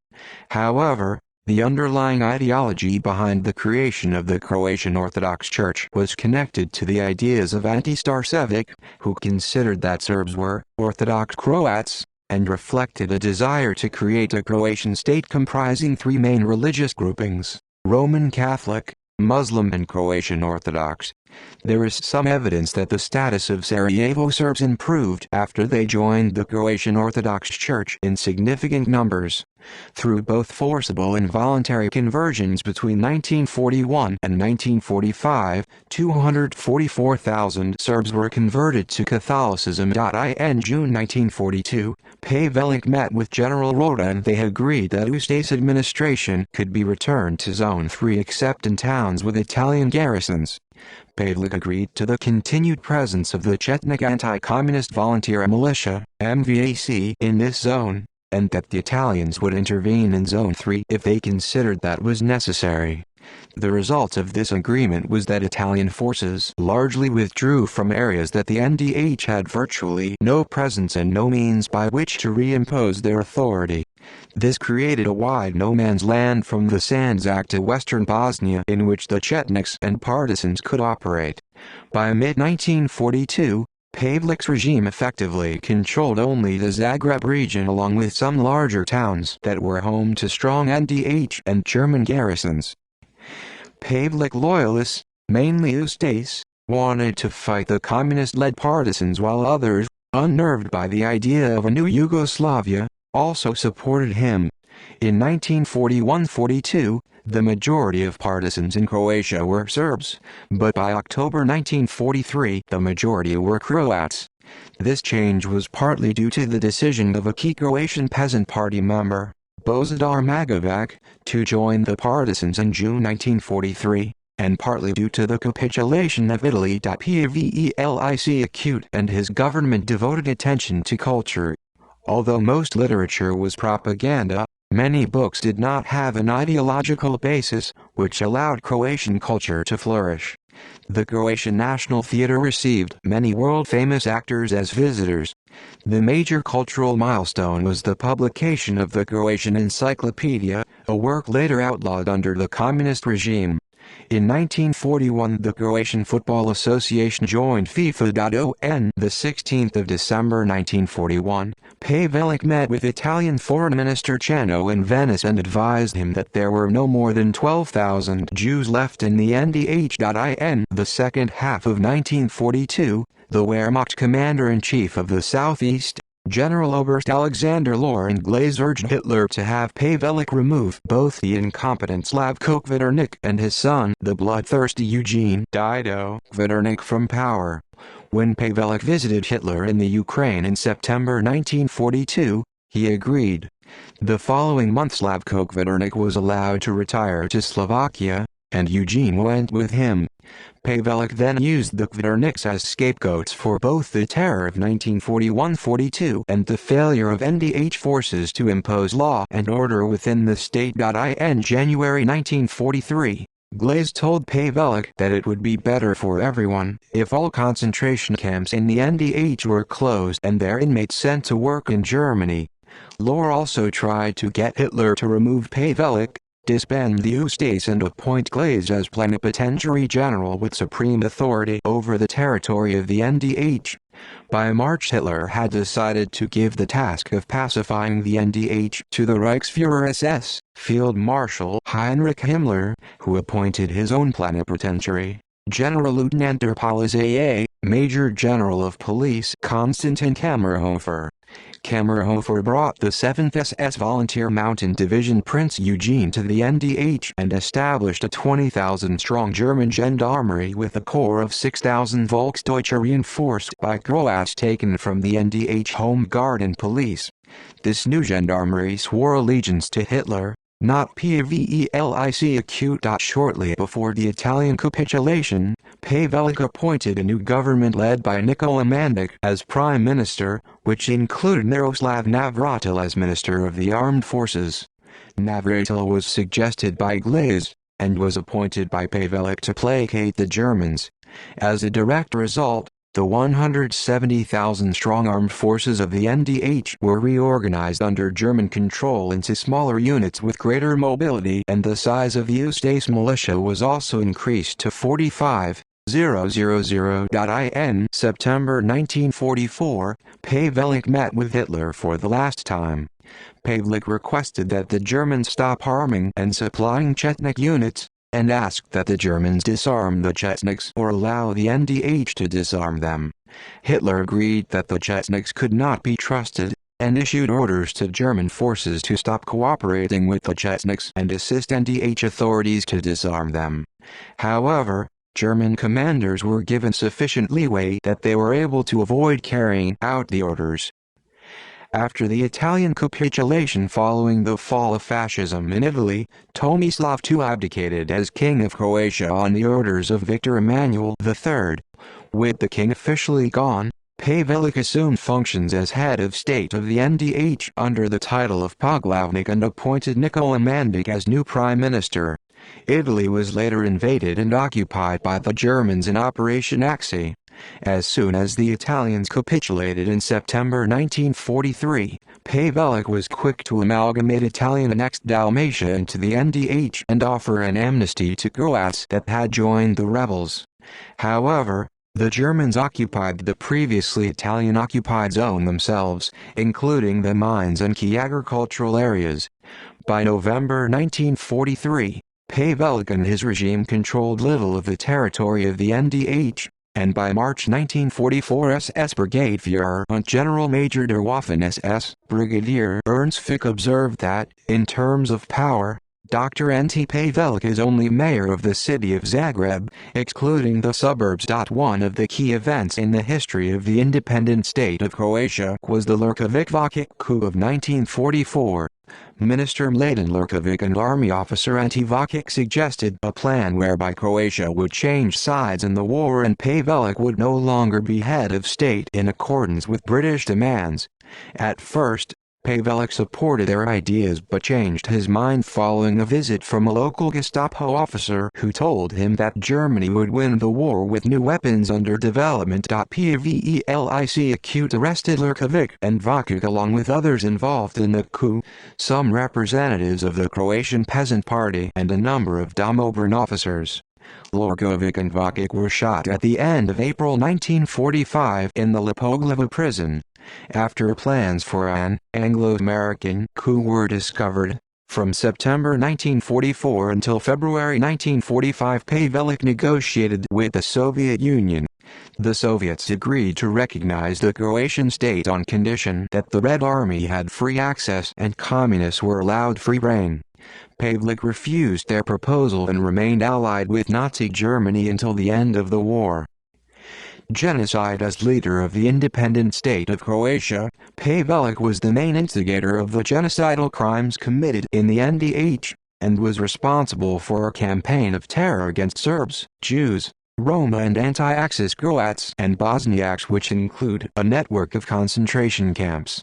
However, the underlying ideology behind the creation of the Croatian Orthodox Church was connected to the ideas of Ante Starčević, who considered that Serbs were Orthodox Croats, and reflected a desire to create a Croatian state comprising 3 main religious groupings: Roman Catholic, Muslim and Croatian Orthodox. There is some evidence that the status of Sarajevo Serbs improved after they joined the Croatian Orthodox Church in significant numbers. Through both forcible and voluntary conversions between 1941 and 1945, 244,000 Serbs were converted to Catholicism. In June 1942, Pavelić met with General Rota and they agreed that Ustase administration could be returned to Zone 3 except in towns with Italian garrisons. Pavelić agreed to the continued presence of the Chetnik anti-communist volunteer militia, MVAC, in this zone, and that the Italians would intervene in Zone 3 if they considered that was necessary. The result of this agreement was that Italian forces largely withdrew from areas that the NDH had virtually no presence and no means by which to reimpose their authority. This created a wide no-man's land from the Sandžak to western Bosnia in which the Chetniks and partisans could operate. By mid-1942, Pavelić's regime effectively controlled only the Zagreb region along with some larger towns that were home to strong NDH and German garrisons. Pavelić loyalists, mainly Ustase, wanted to fight the communist-led partisans while others, unnerved by the idea of a new Yugoslavia, also supported him. In 1941–42, the majority of partisans in Croatia were Serbs, but by October 1943 the majority were Croats. This change was partly due to the decision of a key Croatian Peasant Party member, Božidar Magovac, to join the partisans in June 1943, and partly due to the capitulation of Italy. Pavelić Acute and his government devoted attention to culture. Although most literature was propaganda, many books did not have an ideological basis, which allowed Croatian culture to flourish. The Croatian National Theatre received many world-famous actors as visitors. The major cultural milestone was the publication of the Croatian Encyclopedia, a work later outlawed under the communist regime. In 1941, the Croatian Football Association joined FIFA. On the 16th of December 1941, Pavelic met with Italian Foreign Minister Chano in Venice and advised him that there were no more than 12,000 Jews left in the NDH. In the second half of 1942, the Wehrmacht commander-in-chief of the Southeast, General Oberst Alexander Loren Glaze, urged Hitler to have Pavelic remove both the incompetent Slavko Kvaternik and his son, the bloodthirsty Eugene Dido Kvaternik, from power. When Pavelic visited Hitler in the Ukraine in September 1942, he agreed. The following month Slavko Kvaternik was allowed to retire to Slovakia, and Eugene went with him. Pavelic then used the Kvaterniks as scapegoats for both the terror of 1941–42 and the failure of NDH forces to impose law and order within the state. In January 1943, Glaze told Pavelic that it would be better for everyone if all concentration camps in the NDH were closed and their inmates sent to work in Germany. Lohr also tried to get Hitler to remove Pavelic, disband the Ustase and appoint Glaze as plenipotentiary general with supreme authority over the territory of the NDH. By March, Hitler had decided to give the task of pacifying the NDH to the Reichsfuhrer SS, Field Marshal Heinrich Himmler, who appointed his own plenipotentiary, Generalleutnant der Polizei, Major General of Police Konstantin Kammerhofer. Kammerhofer brought the 7th SS Volunteer Mountain Division Prince Eugene to the NDH and established a 20,000-strong German gendarmerie with a corps of 6,000 Volksdeutsche reinforced by Croats taken from the NDH Home Guard and police. This new gendarmerie swore allegiance to Hitler, not Pavelic. Shortly before the Italian capitulation, Pavelic appointed a new government led by Nikola Mandic as prime minister, which included Miroslav Navratil as minister of the armed forces. Navratil was suggested by Glaze, and was appointed by Pavelic to placate the Germans. As a direct result, the 170,000-strong armed forces of the NDH were reorganized under German control into smaller units with greater mobility, and the size of the Ustase militia was also increased to 45,000. In September 1944, Pavelic met with Hitler for the last time. Pavelic requested that the Germans stop arming and supplying Chetnik units, and asked that the Germans disarm the Chetniks or allow the NDH to disarm them. Hitler agreed that the Chetniks could not be trusted, and issued orders to German forces to stop cooperating with the Chetniks and assist NDH authorities to disarm them. However, German commanders were given sufficient leeway that they were able to avoid carrying out the orders. After the Italian capitulation following the fall of fascism in Italy, Tomislav II abdicated as King of Croatia on the orders of Victor Emmanuel III. With the king officially gone, Pavelic assumed functions as head of state of the NDH under the title of Poglavnik and appointed Nikola Mandic as new prime minister. Italy was later invaded and occupied by the Germans in Operation Axis. As soon as the Italians capitulated in September 1943, Pavelic was quick to amalgamate Italian-annexed Dalmatia into the NDH and offer an amnesty to Croats that had joined the rebels. However, the Germans occupied the previously Italian-occupied zone themselves, including the mines and key agricultural areas. By November 1943, Pavelic and his regime controlled little of the territory of the NDH. And by March 1944 SS Brigadeführer und General Major der Waffen-SS, Brigadier Ernst Fick observed that, in terms of power, Dr. Ante Pavelic is only mayor of the city of Zagreb, excluding the suburbs. One of the key events in the history of the independent state of Croatia was the Lurkovic-Vacic coup of 1944. Minister Mladen Lurkovic and Army officer Ante Vacic suggested a plan whereby Croatia would change sides in the war and Pavelic would no longer be head of state in accordance with British demands. At first, Pavelić supported their ideas but changed his mind following a visit from a local Gestapo officer who told him that Germany would win the war with new weapons under development. Pavelić arrested Lurković and Vakuc along with others involved in the coup, some representatives of the Croatian Peasant Party and a number of Domobran officers. Lurković and Vakuc were shot at the end of April 1945 in the Lepoglava prison. After plans for an Anglo-American coup were discovered, from September 1944 until February 1945 Pavelić negotiated with the Soviet Union. The Soviets agreed to recognize the Croatian state on condition that the Red Army had free access and communists were allowed free reign. Pavelić refused their proposal and remained allied with Nazi Germany until the end of the war. Genocide. As leader of the independent state of Croatia, Pavelić was the main instigator of the genocidal crimes committed in the NDH, and was responsible for a campaign of terror against Serbs, Jews, Roma and anti-Axis Croats and Bosniaks, which include a network of concentration camps.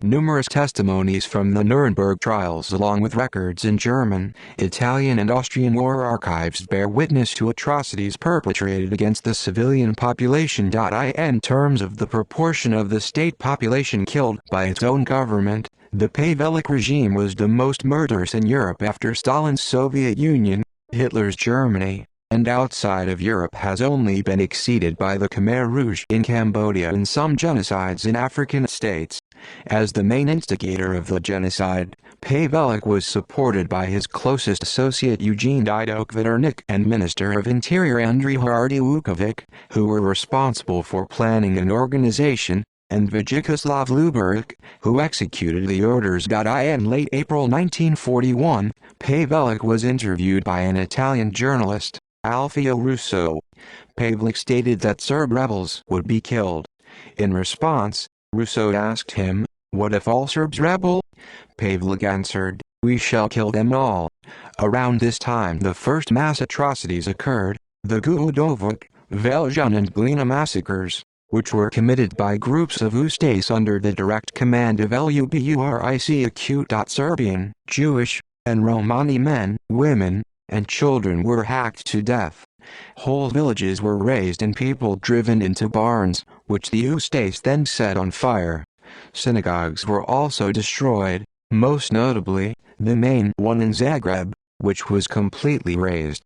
Numerous testimonies from the Nuremberg trials along with records in German, Italian and Austrian war archives bear witness to atrocities perpetrated against the civilian population. In terms of the proportion of the state population killed by its own government, the Pavelić regime was the most murderous in Europe after Stalin's Soviet Union, Hitler's Germany, and outside of Europe has only been exceeded by the Khmer Rouge in Cambodia and some genocides in African states. As the main instigator of the genocide, Pavelić was supported by his closest associate Eugene Didok-Viternik and Minister of Interior Andrei Hrdlicković, who were responsible for planning and organization, and Vyacheslav Luburić, who executed the orders. In late April 1941, Pavelić was interviewed by an Italian journalist, Alfio Russo. Pavelić stated that Serb rebels would be killed. In response, Russo asked him, "What if all Serbs rebel?" Pavelić answered, "We shall kill them all." Around this time the first mass atrocities occurred, the Gudović, Veljan and Glina massacres, which were committed by groups of Ustase under the direct command of Luburić. Serbian, Jewish, and Romani men, women, and children were hacked to death. Whole villages were razed and people driven into barns, which the Ustase then set on fire. Synagogues were also destroyed, most notably, the main one in Zagreb, which was completely razed.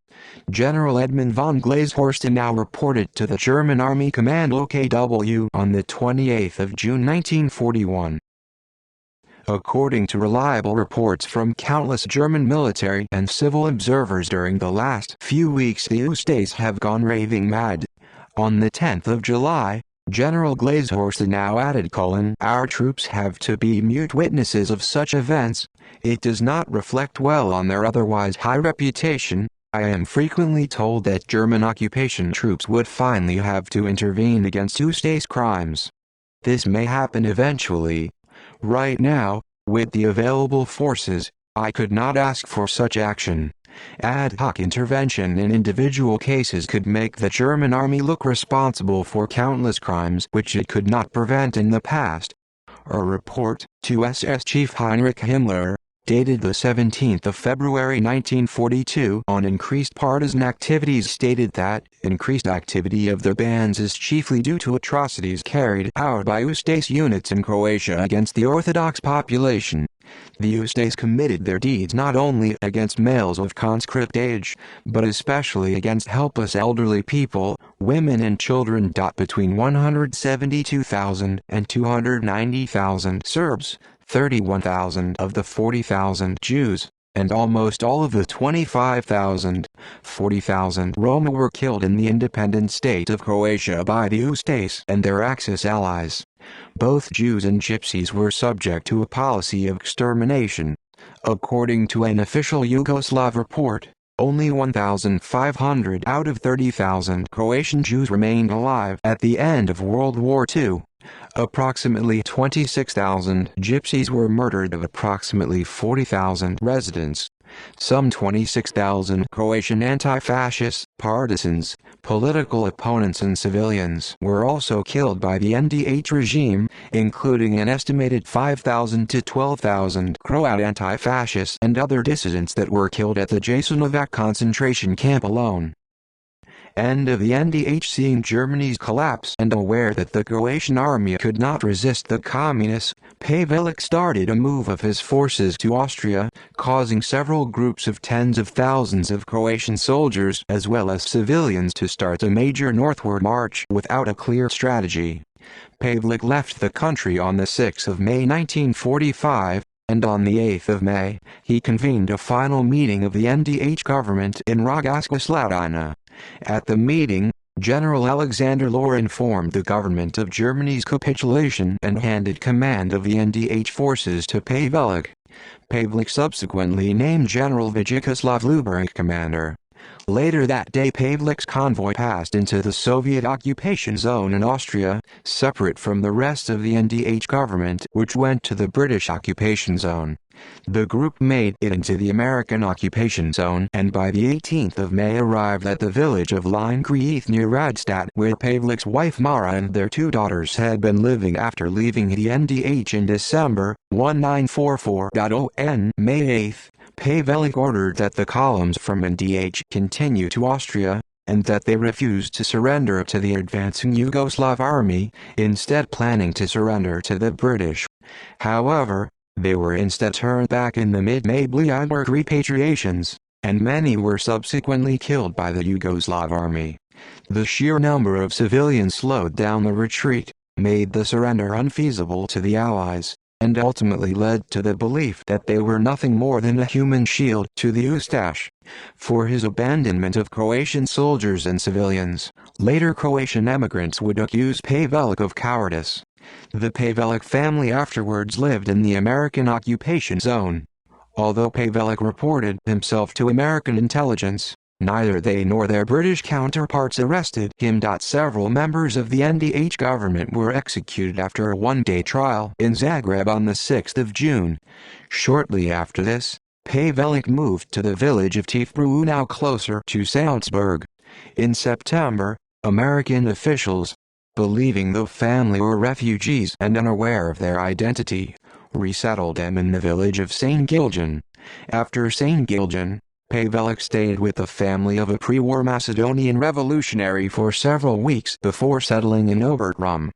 General Edmund von Glaser reported to the German Army Command OKW on the 28th of June 1941. According to reliable reports from countless German military and civil observers during the last few weeks, the Ustase have gone raving mad. On the 10th of July, General Glazhorst now added, "Our troops have to be mute witnesses of such events. It does not reflect well on their otherwise high reputation. I am frequently told that German occupation troops would finally have to intervene against Ustase crimes. This may happen eventually. Right now, with the available forces, I could not ask for such action. Ad hoc intervention in individual cases could make the German army look responsible for countless crimes which it could not prevent in the past." A report to SS Chief Heinrich Himmler, dated the 17th of February 1942 on increased partisan activities, stated that increased activity of the bands is chiefly due to atrocities carried out by Ustase units in Croatia against the Orthodox population. The Ustase committed their deeds not only against males of conscript age, but especially against helpless elderly people, women and children. Between 172,000 and 290,000 Serbs, 31,000 of the 40,000 Jews, and almost all of the 25,000, 40,000 Roma were killed in the independent state of Croatia by the Ustase and their Axis allies. Both Jews and Gypsies were subject to a policy of extermination. According to an official Yugoslav report, only 1,500 out of 30,000 Croatian Jews remained alive at the end of World War II. Approximately 26,000 Gypsies were murdered of approximately 40,000 residents. Some 26,000 Croatian anti-fascist partisans, political opponents and civilians were also killed by the NDH regime, including an estimated 5,000 to 12,000 Croat anti-fascists and other dissidents that were killed at the Jasenovac concentration camp alone. End of the NDH. Seeing Germany's collapse and aware that the Croatian army could not resist the communists, Pavelić started a move of his forces to Austria, causing several groups of tens of thousands of Croatian soldiers as well as civilians to start a major northward march without a clear strategy. Pavelić left the country on the 6th of May 1945, and on the 8th of May, he convened a final meeting of the NDH government in Rogaška Slatina. At the meeting, General Alexander Lor informed the government of Germany's capitulation and handed command of the NDH forces to Pavelić. Pavelić subsequently named General Vyacheslav Luburić commander. Later that day, Pavelić's convoy passed into the Soviet occupation zone in Austria, separate from the rest of the NDH government, which went to the British occupation zone. The group made it into the American occupation zone and by the 18th of May arrived at the village of Leingrieith near Radstadt, where Pavelić's wife Mara and their 2 daughters had been living after leaving the NDH in December 1944. On May 8, Pavelić ordered that the columns from NDH continue to Austria, and that they refused to surrender to the advancing Yugoslav army, instead planning to surrender to the British. However, they were instead turned back in the mid-May Bliaberg repatriations, and many were subsequently killed by the Yugoslav army. The sheer number of civilians slowed down the retreat, made the surrender unfeasible to the Allies, and ultimately led to the belief that they were nothing more than a human shield to the Ustash. For his abandonment of Croatian soldiers and civilians, later Croatian emigrants would accuse Pavelić of cowardice. The Pavelić family afterwards lived in the American occupation zone. Although Pavelić reported himself to American intelligence, neither they nor their British counterparts arrested him. Several members of the NDH government were executed after a one-day trial in Zagreb on the 6th of June. Shortly after this, Pavelić moved to the village of Tifbru, now closer to Salzburg. In September, American officials, believing the family were refugees and unaware of their identity, resettled them in the village of St. Gilgen. After St. Gilgen, Pavelić stayed with the family of a pre-war Macedonian revolutionary for several weeks before settling in Obertrum.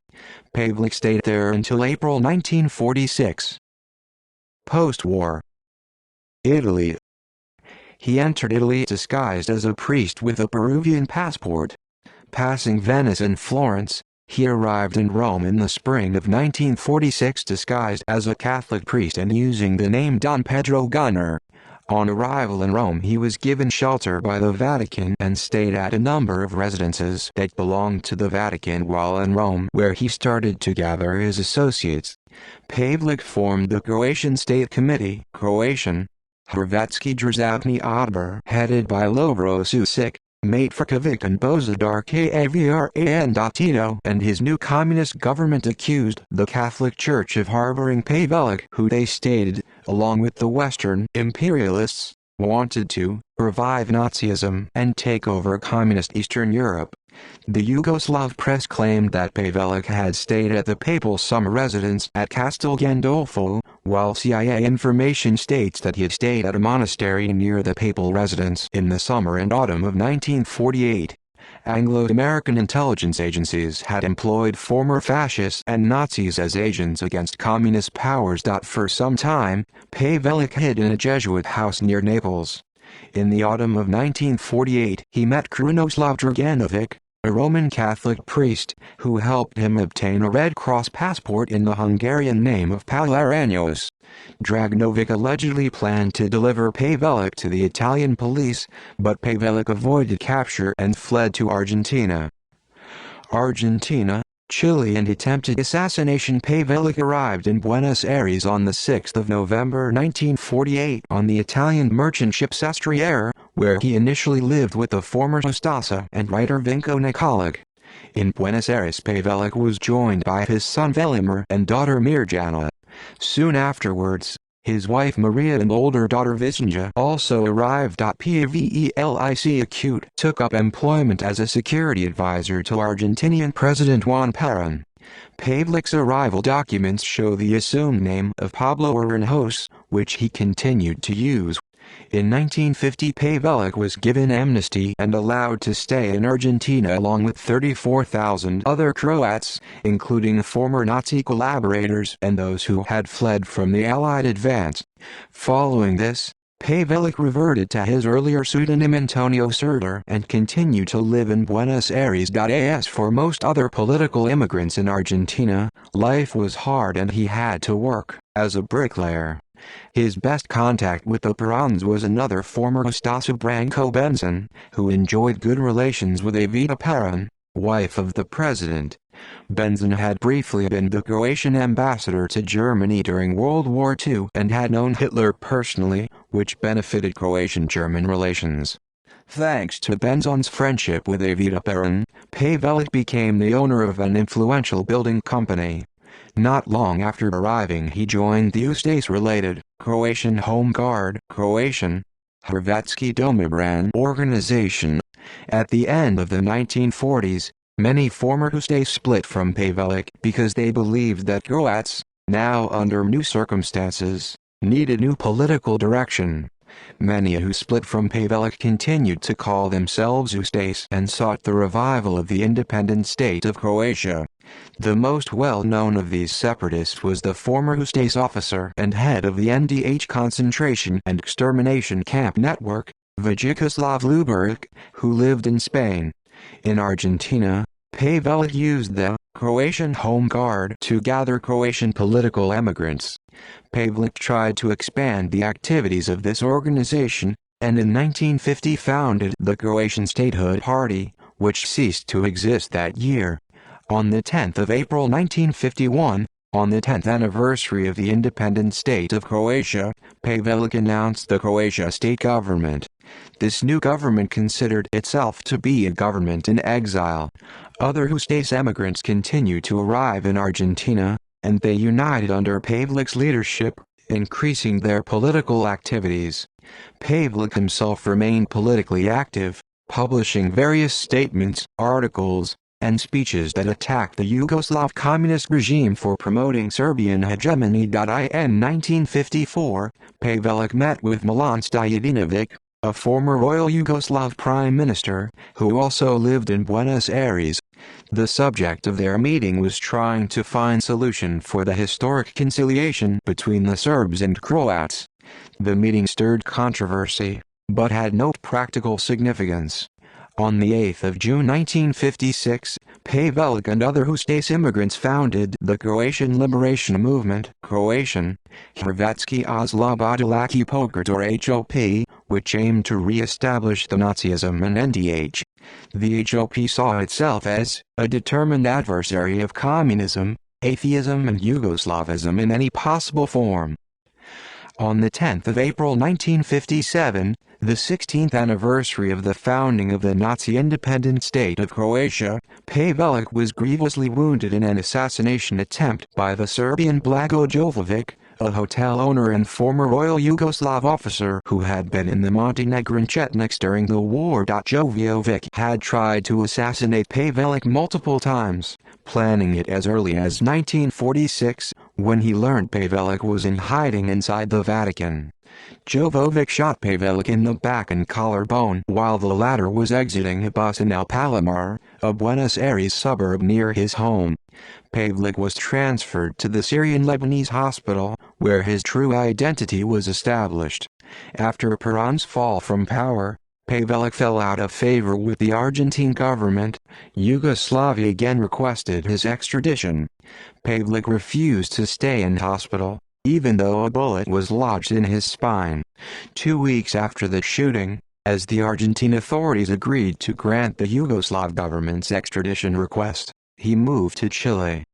Pavelić stayed there until April 1946. Post-war Italy. He entered Italy disguised as a priest with a Peruvian passport. Passing Venice and Florence, he arrived in Rome in the spring of 1946 disguised as a Catholic priest and using the name Don Pedro Gunner. On arrival in Rome, he was given shelter by the Vatican and stayed at a number of residences that belonged to the Vatican while in Rome, where he started to gather his associates. Pavelić formed the Croatian State Committee, Croatian, Hrvatski Državni Odbor, headed by Lovro Susic, Matvrkovic and Bozidar Kvran. Tito and his new communist government accused the Catholic Church of harboring Pavelić, who they stated, along with the Western imperialists, wanted to revive Nazism and take over communist Eastern Europe. The Yugoslav press claimed that Pavelić had stayed at the papal summer residence at Castel Gandolfo, while CIA information states that he had stayed at a monastery near the papal residence in the summer and autumn of 1948. Anglo-American intelligence agencies had employed former fascists and Nazis as agents against communist powers. For some time, Pavelić hid in a Jesuit house near Naples. In the autumn of 1948, he met Krunoslav Draganovic, a Roman Catholic priest, who helped him obtain a Red Cross passport in the Hungarian name of Palaranos. Draganovic allegedly planned to deliver Pavelić to the Italian police, but Pavelić avoided capture and fled to Argentina. Argentina, Chile and attempted assassination. Pavelić arrived in Buenos Aires on the 6th of November 1948 on the Italian merchant ship Sestriere, where he initially lived with the former Ustasa and writer Vinko Nikolic. In Buenos Aires, Pavelić was joined by his son Velimir and daughter Mirjana. Soon afterwards, His wife Maria and older daughter Visnja also arrived. Pavelic took up employment as a security advisor to Argentinian President Juan Perón. Pavelic's arrival documents show the assumed name of Pablo Aranjos, which he continued to use. In 1950, Pavelic was given amnesty and allowed to stay in Argentina along with 34,000 other Croats, including former Nazi collaborators and those who had fled from the Allied advance. Following this, Pavelic reverted to his earlier pseudonym Antonio Sertor and continued to live in Buenos Aires. As for most other political immigrants in Argentina, life was hard and he had to work as a bricklayer. His best contact with the Peróns was another former Ustasa Branko Benzon, who enjoyed good relations with Evita Perón, wife of the president. Benzon had briefly been the Croatian ambassador to Germany during World War II and had known Hitler personally, which benefited Croatian-German relations. Thanks to Benzon's friendship with Evita Perón, Pavelic became the owner of an influential building company. Not long after arriving, he joined the Ustase-related Croatian Home Guard Croatian Hrvatski Domobran organization. At the end of the 1940s, many former Ustase split from Pavelic because they believed that Croats, now under new circumstances, needed new political direction. Many who split from Pavelic continued to call themselves Ustase and sought the revival of the independent state of Croatia. The most well-known of these separatists was the former Ustase officer and head of the NDH concentration and extermination camp network, Vyacheslav Luburic, who lived in Spain. In Argentina, Pavelic used the Croatian Home Guard to gather Croatian political emigrants. Pavelic tried to expand the activities of this organization, and in 1950 founded the Croatian Statehood Party, which ceased to exist that year. On the 10th of April 1951, on the 10th anniversary of the independent state of Croatia, Pavelic announced the Croatia state government. This new government considered itself to be a government in exile. Other Ustase emigrants continued to arrive in Argentina, and they united under Pavelic's leadership, increasing their political activities. Pavelic himself remained politically active, publishing various statements, articles, and speeches that attacked the Yugoslav communist regime for promoting Serbian hegemony. In 1954, Pavelic met with Milan Stojadinovic, a former Royal Yugoslav Prime Minister, who also lived in Buenos Aires. The subject of their meeting was trying to find solution for the historic conciliation between the Serbs and Croats. The meeting stirred controversy, but had no practical significance. On the 8th of June 1956, Pavelic and other Ustase immigrants founded the Croatian Liberation Movement Croatian, Hrvatski Oslobodilački Pokret or HOP, which aimed to re-establish the Nazism and NDH. The HOP saw itself as a determined adversary of communism, atheism and Yugoslavism in any possible form. On the 10th of April 1957, the 16th anniversary of the founding of the Nazi independent state of Croatia, Pavelic was grievously wounded in an assassination attempt by the Serbian Blago Jovovic, a hotel owner and former Royal Yugoslav officer who had been in the Montenegrin Chetniks during the war. Jovovic had tried to assassinate Pavelic multiple times, planning it as early as 1946, when he learned Pavelic was in hiding inside the Vatican. Jovovic shot Pavelic in the back and collarbone while the latter was exiting a bus in El Palomar, a Buenos Aires suburb near his home. Pavelic was transferred to the Syrian Lebanese hospital, where his true identity was established. After Perón's fall from power, Pavelic fell out of favor with the Argentine government. Yugoslavia again requested his extradition. Pavelic refused to stay in hospital, even though a bullet was lodged in his spine. 2 weeks after the shooting, as the Argentine authorities agreed to grant the Yugoslav government's extradition request, he moved to Chile.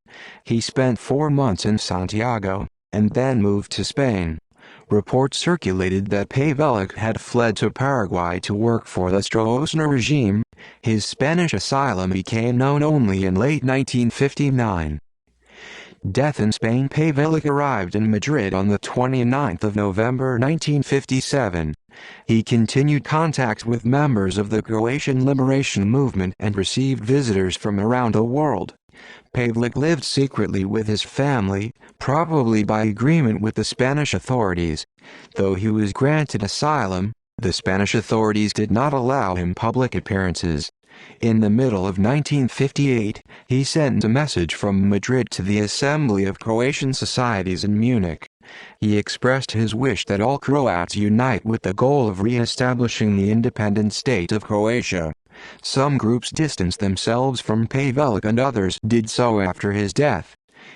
He spent 4 months in Santiago, and then moved to Spain. Reports circulated that Pavelic had fled to Paraguay to work for the Stroessner regime. His Spanish asylum became known only in late 1959. Death in Spain. Pavelic arrived in Madrid on the 29th of November 1957. He continued contact with members of the Croatian liberation movement and received visitors from around the world. Pavelic lived secretly with his family, probably by agreement with the Spanish authorities. Though he was granted asylum, the Spanish authorities did not allow him public appearances. In the middle of 1958, he sent a message from Madrid to the Assembly of Croatian Societies in Munich. He expressed his wish that all Croats unite with the goal of re-establishing the independent state of Croatia. Some groups distanced themselves from Pavelic and others did so after his death.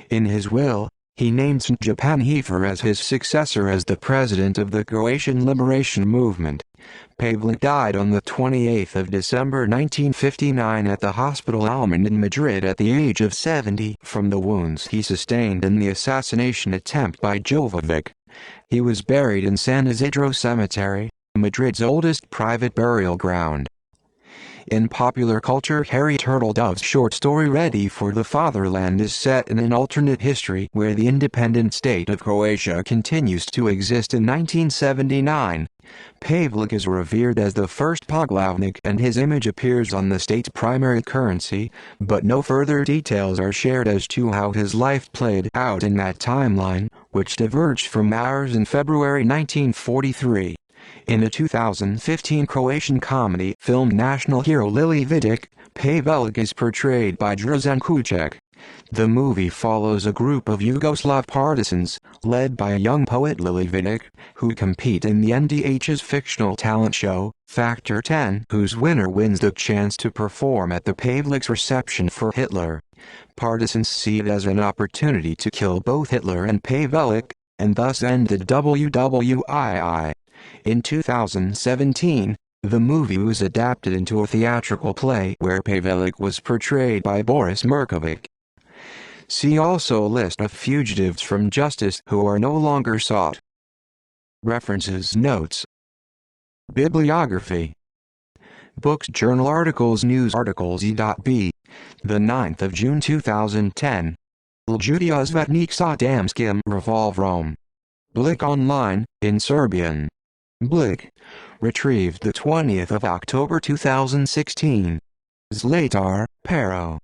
In his will, he named Stjepan Heffer as his successor as the president of the Croatian Liberation Movement. Pavelic died on the 28th of December 1959 at the Hospital Almen in Madrid at the age of 70 from the wounds he sustained in the assassination attempt by Jovovic. He was buried in San Isidro Cemetery, Madrid's oldest private burial ground. In popular culture, Harry Turtledove's short story Ready for the Fatherland is set in an alternate history where the independent state of Croatia continues to exist in 1979. Pavelic is revered as the first poglavnik and his image appears on the state's primary currency, but no further details are shared as to how his life played out in that timeline, which diverged from ours in February 1943. In a 2015 Croatian comedy film National Hero Lili Vidic, Pavelic is portrayed by Dražen Kucek. The movie follows a group of Yugoslav partisans, led by a young poet Lili Vidic, who compete in the NDH's fictional talent show, Factor 10, whose winner wins the chance to perform at the Pavelic's reception for Hitler. Partisans see it as an opportunity to kill both Hitler and Pavelic, and thus end the WWII. In 2017, the movie was adapted into a theatrical play where Pavelic was portrayed by Boris Mirkovic. See also a list of fugitives from justice who are no longer sought. References. Notes. Bibliography. Books, journal articles, news articles. E.B. The 9th of June 2010. Ljudia Zvetnik sa Damskim Revolve Rome. Blick Online, in Serbian. Blick. Retrieved the 20th of October 2016. Zlatar, Pero.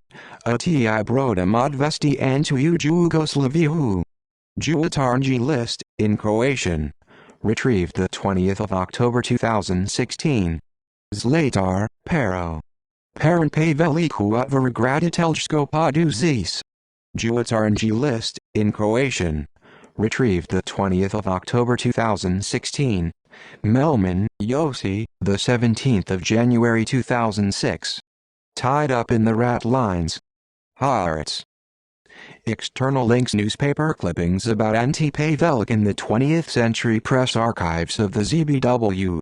A ti brodem odvesti antu Jugoslaviju. Jugotarnji list, in Croatian. Retrieved the 20th of October 2016. Zlatar, Pero. Parent Paveliku otvara graditeljsko poduzis. Jugotarnji list, in Croatian. Retrieved the 20th of October 2016. Melman, Yossi, the 17th of January 2006. Tied up in the rat lines. Haaretz. External links. Newspaper clippings about Ante Pavelic in the 20th Century Press Archives of the ZBW.